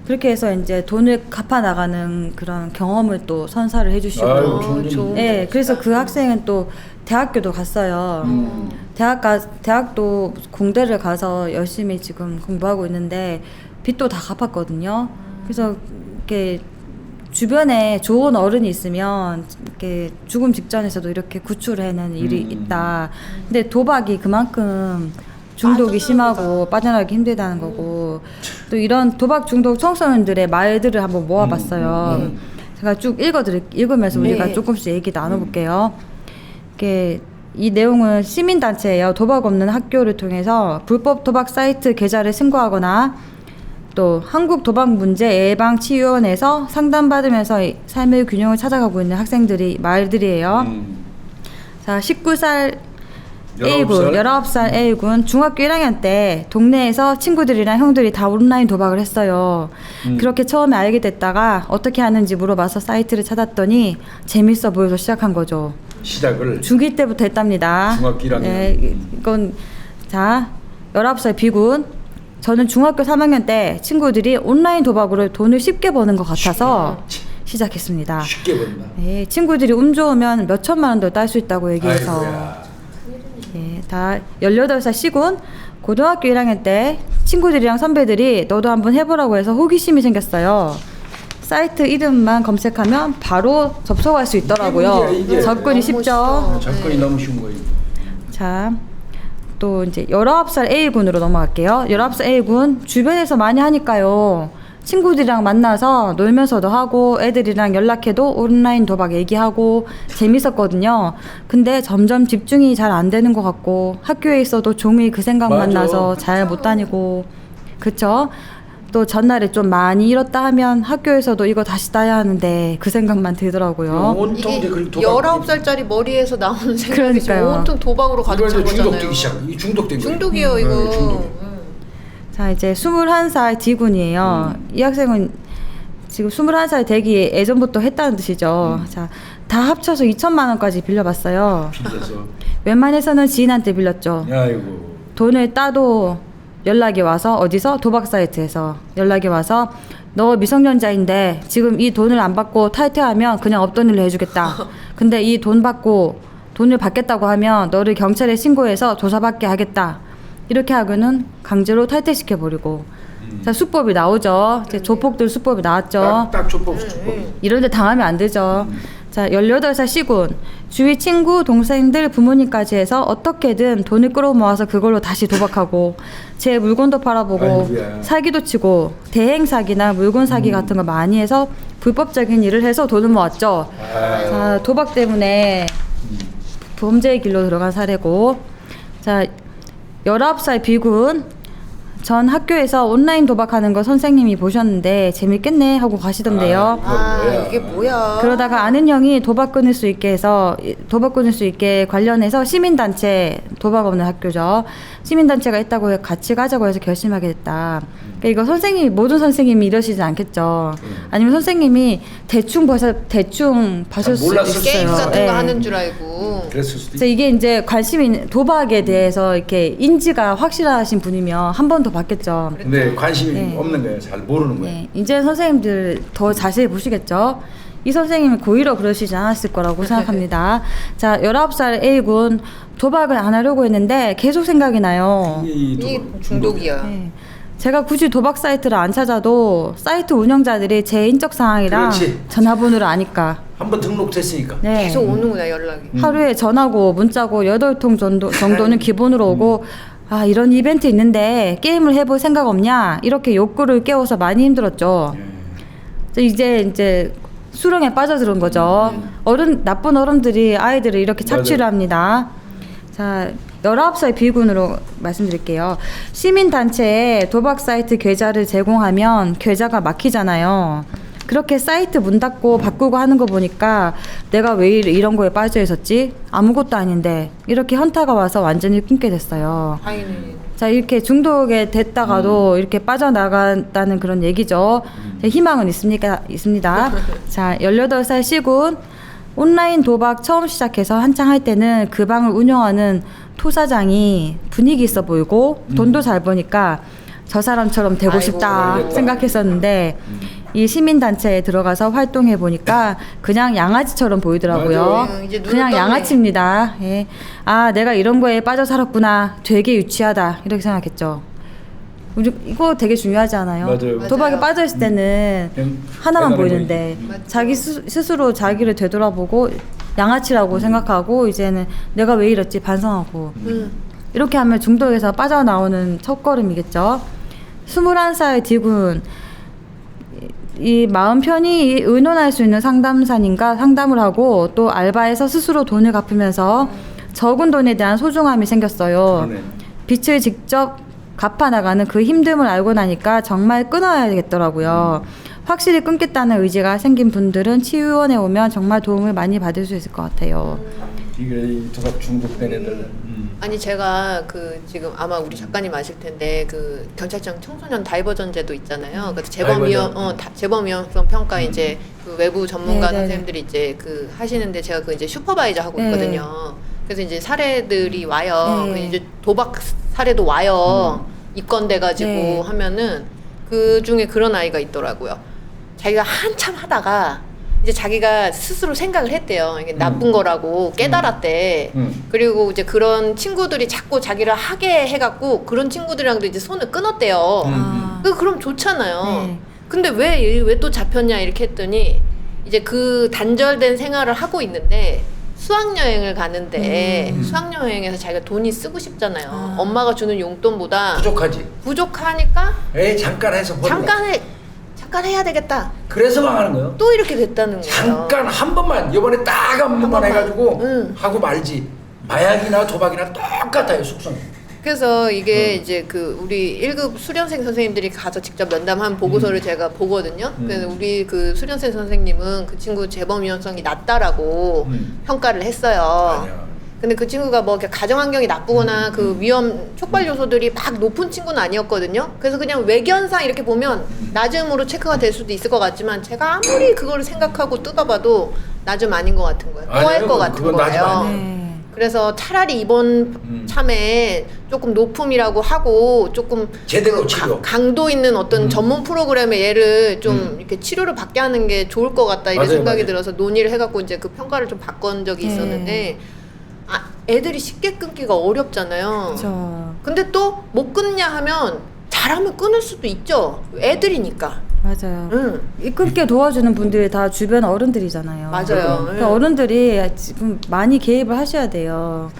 그렇게 해서 이제 돈을 갚아 나가는 그런 경험을 또 선사를 해주시고 아유, 좋은 일이네. 네, 그래서 그 학생은 또 대학교도 갔어요. 대학도 공대를 가서 열심히 지금 공부하고 있는데 빚도 다 갚았거든요. 그래서 이렇게 주변에 좋은 어른이 있으면 이렇게 죽음 직전에서도 이렇게 구출해내는 일이 있다. 근데 도박이 그만큼 중독이 심하고 빠져나가기 힘들다는 거고 또 이런 도박 중독 청소년들의 말들을 한번 모아봤어요. 제가 쭉 읽으면서 우리가 네. 조금씩 얘기 나눠볼게요. 이게 이 내용은 시민단체예요. 도박 없는 학교를 통해서 불법 도박 사이트 계좌를 신고하거나 또 한국도박문제예방치유원에서 상담받으면서 삶의 균형을 찾아가고 있는 학생들이 말들이에요. 자, 19살 A군, 19살 A군 중학교 1학년 때 동네에서 친구들이랑 형들이 다 온라인 도박을 했어요. 그렇게 처음에 알게 됐다가 어떻게 하는지 물어봐서 사이트를 찾았더니 재밌어 보여서 시작한 거죠. 시작을 중2 때부터 했답니다. 중학교 1학년. 네, 이건 자 19살 B군. 저는 중학교 3학년 때 친구들이 온라인 도박으로 돈을 쉽게 버는 것 같아서 시작했습니다. 쉽게 번다. 네, 친구들이 운 좋으면 몇 천만 원도 딸 수 있다고 얘기해서 아이고야. 네, 다 18살 C군. 고등학교 1학년 때 친구들이랑 선배들이 너도 한번 해보라고 해서 호기심이 생겼어요. 사이트 이름만 검색하면 바로 접속할 수 있더라고요. 이게 접근이 너무 쉽죠. 쉽죠. 접근이 너무 쉬운 거예요. 자, 또 이제 19살 A군으로 넘어갈게요. 19살 A군 주변에서 많이 하니까요. 친구들이랑 만나서 놀면서도 하고 애들이랑 연락해도 온라인 도박 얘기하고 재밌었거든요. 근데 점점 집중이 잘 안 되는 것 같고 학교에 있어도 종일 그 생각만 맞아. 나서 잘 못 다니고 그쵸? 또 전날에 좀 많이 잃었다 하면 학교에서도 이거 다시 따야 하는데 그 생각만 들더라고요. 온통 이게 이제 그 도박. 19살짜리 머리에서 나오는 생각이 그러니까요. 온통 도박으로 가득 이거 찬 이제 거잖아요. 중독되기 시작. 이 중독된 거예요. 중독이에요 이거. 네, 중독. 자 이제 21살 D군이에요. 이 학생은 지금 21살 되기 예전부터 했다는 뜻이죠. 자, 다 합쳐서 2천만 원까지 빌려봤어요. 빌려서. 웬만해서는 지인한테 빌렸죠. 아이고. 돈을 따도 연락이 와서 어디서 도박 사이트에서 연락이 와서 너 미성년자인데 지금 이 돈을 안 받고 탈퇴하면 그냥 없던 일로 해주겠다. 근데 이 돈 받고 돈을 받겠다고 하면 너를 경찰에 신고해서 조사받게 하겠다. 이렇게 하고는 강제로 탈퇴시켜 버리고. 자 수법이 나오죠. 이제 조폭들 수법이 나왔죠. 딱 조법 조법. 이런데 당하면 안 되죠. 자 18살 C군. 주위 친구, 동생들, 부모님까지 해서 어떻게든 돈을 끌어모아서 그걸로 다시 도박하고 제 물건도 팔아보고 아이고야. 사기도 치고 대행 사기나 물건 사기 같은 거 많이 해서 불법적인 일을 해서 돈을 모았죠. 아유. 자 도박 때문에 범죄의 길로 들어간 사례고. 자 19살 B군. 전 학교에서 온라인 도박하는 거 선생님이 보셨는데 재밌겠네 하고 가시던데요. 아 뭐야. 이게 뭐야? 그러다가 아는 형이 도박 끊을 수 있게 해서 도박 끊을 수 있게 관련해서 시민단체 도박 없는 학교죠. 시민단체가 있다고 해 같이 가자고 해서 결심하게 됐다. 그러니까 이거 선생님이 모든 선생님이 이러시지 않겠죠. 아니면 선생님이 대충 봐실 수도 몰랐을 있어요. 게임 같은 예. 거 하는 줄 알고. 그랬을 수도 그래서 이게 이제 관심이 있는 도박에 대해서 이렇게 인지가 확실하신 분이면 한 번 더 받겠죠. 근데 관심이 네. 없는 거예요. 잘 모르는 거예요. 네, 이제 선생님들 더 자세히 보시겠죠. 이 선생님이 고의로 그러시지 않았을 거라고 생각합니다. 자, 19살 A군 도박을 안 하려고 했는데 계속 생각이 나요. 이게 중독이야. 네. 제가 굳이 도박 사이트를 안 찾아도 사이트 운영자들이 제 인적 사항이랑 그렇지. 전화번호를 아니까. 한번 등록됐으니까. 네. 계속 오는구나 연락이. 하루에 전화고 문자고 8통 정도는 기본으로 오고 아 이런 이벤트 있는데 게임을 해볼 생각 없냐 이렇게 욕구를 깨워서 많이 힘들었죠. 이제 수렁에 빠져들은 거죠. 나쁜 어른들이 아이들을 이렇게 착취를 맞아요. 합니다. 자 19살 B군으로 말씀드릴게요. 시민단체에 도박 사이트 계좌를 제공하면 계좌가 막히잖아요. 그렇게 사이트 문 닫고 바꾸고 하는 거 보니까 내가 왜 이런 거에 빠져 있었지? 아무것도 아닌데 이렇게 현타가 와서 완전히 끊게 됐어요. 다행이네. 자 이렇게 중독에 됐다가도 이렇게 빠져나간다는 그런 얘기죠. 희망은 있습니다. 자 18살 C군. 온라인 도박 처음 시작해서 한창 할 때는 그 방을 운영하는 토사장이 분위기 있어 보이고 돈도 잘 버니까 저 사람처럼 되고 아이고, 싶다 알겠다. 생각했었는데 이 시민단체에 들어가서 활동해 보니까 그냥 양아치처럼 보이더라고요. 맞아요. 이제 눈을 그냥 떴네. 양아치입니다. 예. 아 내가 이런 거에 빠져 살았구나. 되게 유치하다 이렇게 생각했죠. 이거 되게 중요하지 않아요? 맞아요. 도박에 맞아요. 빠져 있을 때는 그냥 하나만 대단해 보이는데 맞죠. 자기 스스로 자기를 되돌아보고 양아치라고 생각하고 이제는 내가 왜 이랬지 반성하고 이렇게 하면 중독에서 빠져나오는 첫걸음이겠죠. 21살 D군. 이 마음 편히 의논할 수 있는 상담사님과 상담을 하고 또 알바해서 스스로 돈을 갚으면서 적은 돈에 대한 소중함이 생겼어요. 그러네. 빚을 직접 갚아나가는 그 힘듦을 알고 나니까 정말 끊어야겠더라고요. 확실히 끊겠다는 의지가 생긴 분들은 치유원에 오면 정말 도움을 많이 받을 수 있을 것 같아요. 이게 이 도박 중독된 애들. 아니 제가 그 지금 아마 우리 작가님 아실 텐데 그 경찰청 청소년 다이버전제도 있잖아요. 그래서 재범위험성 평가 이제 그 외부 전문가 네네네. 선생님들이 이제 그 하시는데 제가 그 이제 슈퍼바이저 하고 네. 있거든요. 그래서 이제 사례들이 와요. 네. 그 이제 도박 사례도 와요. 입건돼 가지고 네. 하면은 그 중에 그런 아이가 있더라고요. 자기가 한참 하다가 이제 자기가 스스로 생각을 했대요. 이게 나쁜 거라고 깨달았대. 그리고 이제 그런 친구들이 자꾸 자기를 하게 해갖고 그런 친구들이랑도 이제 손을 끊었대요. 아. 그럼 좋잖아요. 네. 근데 왜 또 잡혔냐 이렇게 했더니 이제 그 단절된 생활을 하고 있는데 수학여행을 가는데 수학여행에서 자기가 돈이 쓰고 싶잖아요. 아. 엄마가 주는 용돈보다 부족하지. 부족하니까 에이 잠깐 해서 버려. 잠깐 해야 되겠다. 그래서 망하는 거예요. 또 이렇게 됐다는 거예요. 잠깐 한 번만 이번에 딱 한 번만 번만. 해가지고 응. 하고 말지. 마약이나 도박이나 똑같아요 숙성. 그래서 이게 이제 그 우리 1급 수련생 선생님들이 가서 직접 면담한 보고서를 제가 보거든요. 그래서 우리 그 수련생 선생님은 그 친구 재범 위험성이 낮다라고 평가를 했어요. 아니야. 근데 그 친구가 뭐 이렇게 가정 환경이 나쁘거나 그 위험 촉발 요소들이 막 높은 친구는 아니었거든요. 그래서 그냥 외견상 이렇게 보면 낮음으로 체크가 될 수도 있을 것 같지만 제가 아무리 그거를 생각하고 뜯어봐도 낮음 아닌 것 같은 거예요. 또할 것 같은 그건 낮음 거예요. 아니에요. 네. 그래서 차라리 이번 참에 조금 높음이라고 하고 조금 제대로 치료. 강도 있는 어떤 전문 프로그램에 얘를 좀 이렇게 치료를 받게 하는 게 좋을 것 같다 이런 맞아요, 생각이 맞아요. 들어서 논의를 해갖고 이제 그 평가를 좀 바꾼 적이 네. 있었는데 애들이 쉽게 끊기가 어렵잖아요. 그렇죠. 근데 또 못 끊냐 하면 잘하면 끊을 수도 있죠. 애들이니까. 맞아요. 응. 이 끊게 도와주는 분들이 다 주변 어른들이잖아요. 맞아요. 그러니까 어른들이 지금 많이 개입을 하셔야 돼요.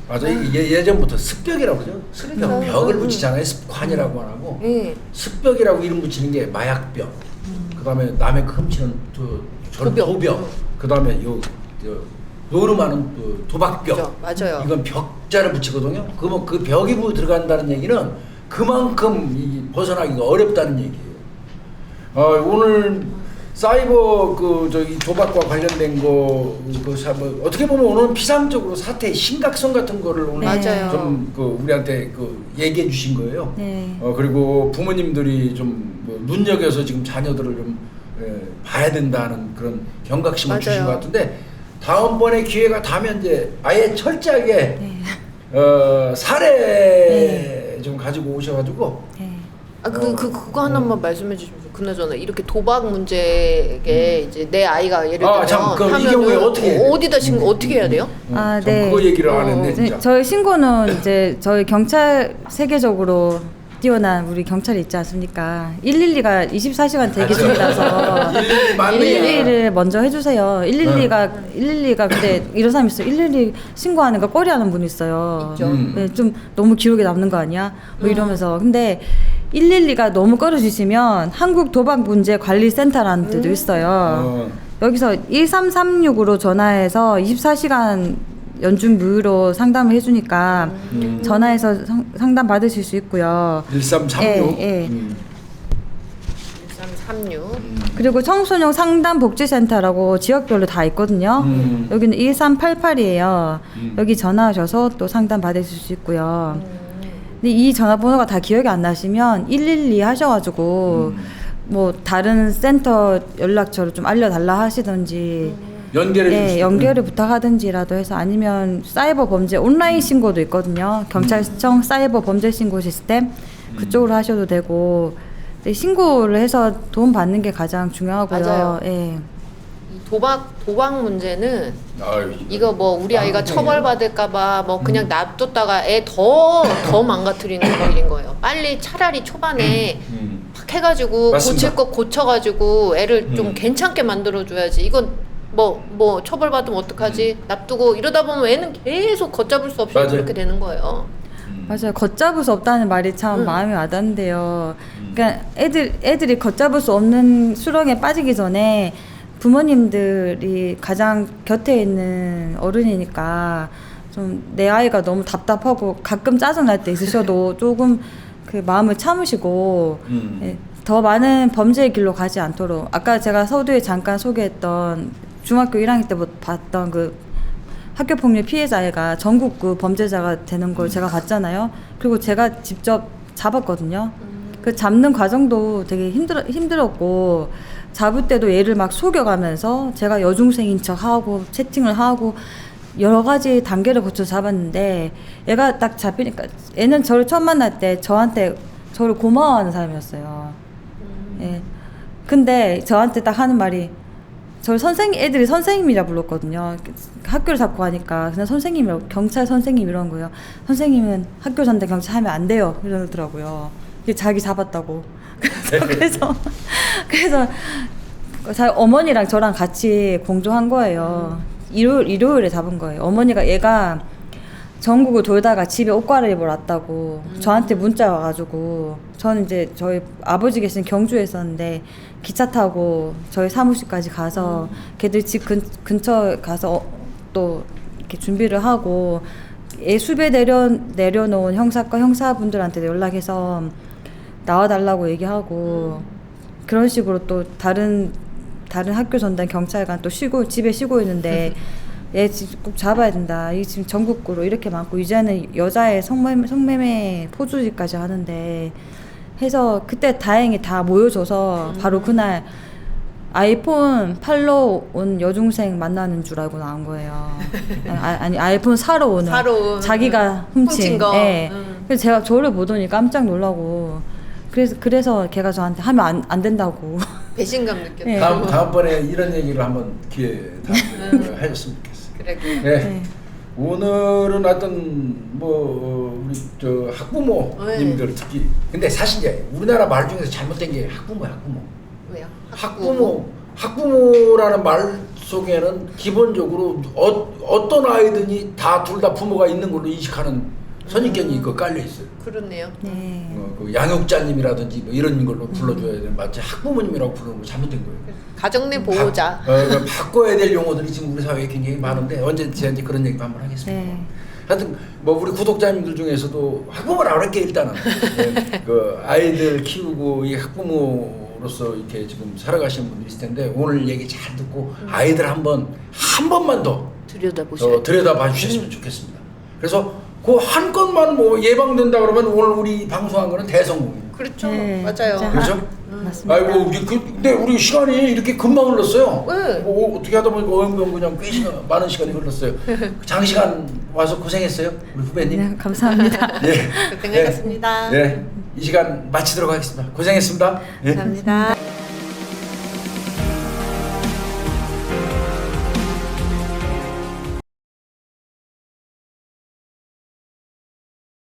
맞아. 이게 예전부터 습벽이라고 그러죠. 습벽. 그렇죠. 벽을 붙이잖아요. 습관이라고 안 하고. 예. 습벽이라고 이름 붙이는 게 마약벽. 그다음에 남의 그 훔치는 도벽. 그다음에 노름하는 도박벽. 그죠. 맞아요. 이건 벽자를 붙이거든요. 그러면 그 벽이 들어간다는 얘기는 그만큼 벗어나기가 어렵다는 얘기예요. 오늘 사이버 도박과 관련된 거 어떻게 보면 오늘 피상적으로 사태의 심각성 같은 거를 오늘 맞아요. 좀 우리한테 얘기해 주신 거예요. 네. 그리고 부모님들이 좀 눈여겨서 지금 자녀들을 좀 봐야 된다는 그런 경각심을 맞아요. 주신 것 같은데 다음번에 기회가 닿으면 이제 아예 철저하게 네. 사례 좀 가지고 오셔가지고 네. 그거 하나만 말씀해 주시면 그나저나 이렇게 도박 문제에 이제 내 아이가 예를 들면 그럼 이 경우에 어떻게 해야 돼요? 어디다 신고 어떻게 해야 돼요? 아, 전 네. 그거 얘기를 안 했네 네, 진짜. 저희 신고는 이제 저희 경찰 세계적으로 뛰어난 우리 경찰이 있지 않습니까? 112가 24시간 대기 중이라서 112 맞네. 112를 먼저 해주세요. 112가 근데 이런 사람 있어요. 112 신고하는 거 꺼리하는 분이 있어요. 있죠. 네, 좀 너무 기록에 남는 거 아니야? 뭐 이러면서 근데 112가 너무 꺼려주시면 한국 도박 문제 관리센터라는 데도 있어요. 여기서 1336으로 전화해서 24시간 연중 무휴로 상담을 해주니까 전화해서 상담 받으실 수 있고요. 1336. 예. 1336. 그리고 청소년 상담 복지센터라고 지역별로 다 있거든요. 여기는 1388이에요. 여기 전화하셔서 또 상담 받으실 수 있고요. 근데 이 전화번호가 다 기억이 안 나시면 112 하셔가지고 뭐 다른 센터 연락처를 좀 알려달라 하시든지 연결해 줄 수 네, 있는. 연결을 부탁하든지라도 해서 아니면 사이버 범죄 온라인 신고도 있거든요. 경찰청 사이버 범죄 신고 시스템 그쪽으로 하셔도 되고 네, 신고를 해서 도움 받는 게 가장 중요하고요. 맞아요. 예. 이 도박 문제는 아유, 이거 뭐 우리 아이가 처벌받을까봐 뭐 그냥 놔뒀다가 애 더 망가뜨리는 일인 거예요. 빨리 차라리 초반에 팍 해가지고 맞습니다. 고칠 거 고쳐가지고 애를 좀 괜찮게 만들어줘야지. 이건 뭐 처벌받으면 어떡하지? 납두고 이러다 보면 애는 계속 걷잡을 수 없이 맞아요. 그렇게 되는 거예요. 맞아요. 걷잡을 수 없다는 말이 참 마음이 와닿는데요. 그러니까 애들이 걷잡을 수 없는 수렁에 빠지기 전에 부모님들이 가장 곁에 있는 어른이니까 좀 내 아이가 너무 답답하고 가끔 짜증날 때 있으셔도 조금 그 마음을 참으시고 예, 더 많은 범죄의 길로 가지 않도록 아까 제가 서두에 잠깐 소개했던 중학교 1학년 때부터 봤던 그 학교폭력 피해자애가 전국구 범죄자가 되는 걸 제가 봤잖아요. 그리고 제가 직접 잡았거든요. 그 잡는 과정도 되게 힘들었고 잡을 때도 얘를 막 속여가면서 제가 여중생인 척하고 채팅을 하고 여러 가지 단계를 거쳐 잡았는데 얘가 딱 잡히니까 얘는 저를 처음 만날 때 저한테 저를 고마워하는 사람이었어요. 예. 근데 저한테 딱 하는 말이 저를 애들이 선생님이라 불렀거든요. 학교를 잡고 가니까 그냥 선생님이라고 경찰 선생님 이런 거예요. 선생님은 학교 잔대 경찰 하면 안 돼요 이러더라고요. 이게 자기 잡았다고. 그래서 어머니랑 저랑 같이 공조한 거예요. 일요일에 잡은 거예요. 어머니가 얘가 전국을 돌다가 집에 옷 갈아입으러 왔다고 저한테 문자 와가지고 저는 이제 저희 아버지 계신 경주에 있었는데 기차 타고 저희 사무실까지 가서 걔들 집 근처에 가서 또 이렇게 준비를 하고 얘 수배 내려놓은 형사과 형사분들한테 연락해서 나와달라고 얘기하고 그런 식으로 또 다른 학교 전담 경찰관 또 집에 쉬고 있는데 얘 지금 꼭 잡아야 된다. 이 지금 전국구로 이렇게 많고 이제는 여자의 성매매 포주지까지 하는데 해서 그때 다행히 다 모여줘서 바로 그날 아이폰 팔러 온 여중생 만나는 줄 알고 나온 거예요. 아니 아이폰 사러 오는 자기가 훔친 거. 네. 그래서 제가 저를 보더니 깜짝 놀라고 그래서 걔가 저한테 하면 안 된다고. 배신감 느꼈다. 네. 다음번에 이런 얘기를 한번 기회 하셨으면 좋겠어요. 그래. 네. 오늘은 어떤 우리 저 학부모님들 특히 근데 사실 이제 우리나라 말 중에서 잘못된 게 학부모. 왜요? 학부모라는 말 속에는 기본적으로 어떤 아이든지 둘 다 부모가 있는 걸로 인식하는 선입견이 깔려 있어요. 그렇네요. 네. 그 양육자님이라든지 이런 걸로 불러줘야 되는 마치 학부모님이라고 부르는 거 잘못된 거예요. 가정 내 보호자. 바꿔야 될 용어들이 지금 우리 사회에 굉장히 많은데 언제 제가 그런 얘기 한번 하겠습니다. 네. 하여튼 우리 구독자님들 중에서도 학부모라고 할게 일단은 그 아이들 키우고 이 학부모로서 이렇게 지금 살아가시는 분들이 있을 텐데 오늘 얘기 잘 듣고 아이들 한 번만 더 들여다봐 주셨으면 좋겠습니다. 그래서 그 한 건만 예방된다 그러면 오늘 우리 방송한 거는 대성공입니다. 그렇죠. 네, 맞아요. 진짜. 그렇죠? 맞습니다. 아이고 근데 우리 시간이 이렇게 금방 흘렀어요. 네. 어떻게 하다 보니까 그냥 꽤 많은 시간이 흘렀어요. 장시간 와서 고생했어요, 우리 후배님. 네, 감사합니다. 네. 고생하셨습니다. 네. 이 시간 마치도록 하겠습니다. 고생했습니다. 네. 감사합니다.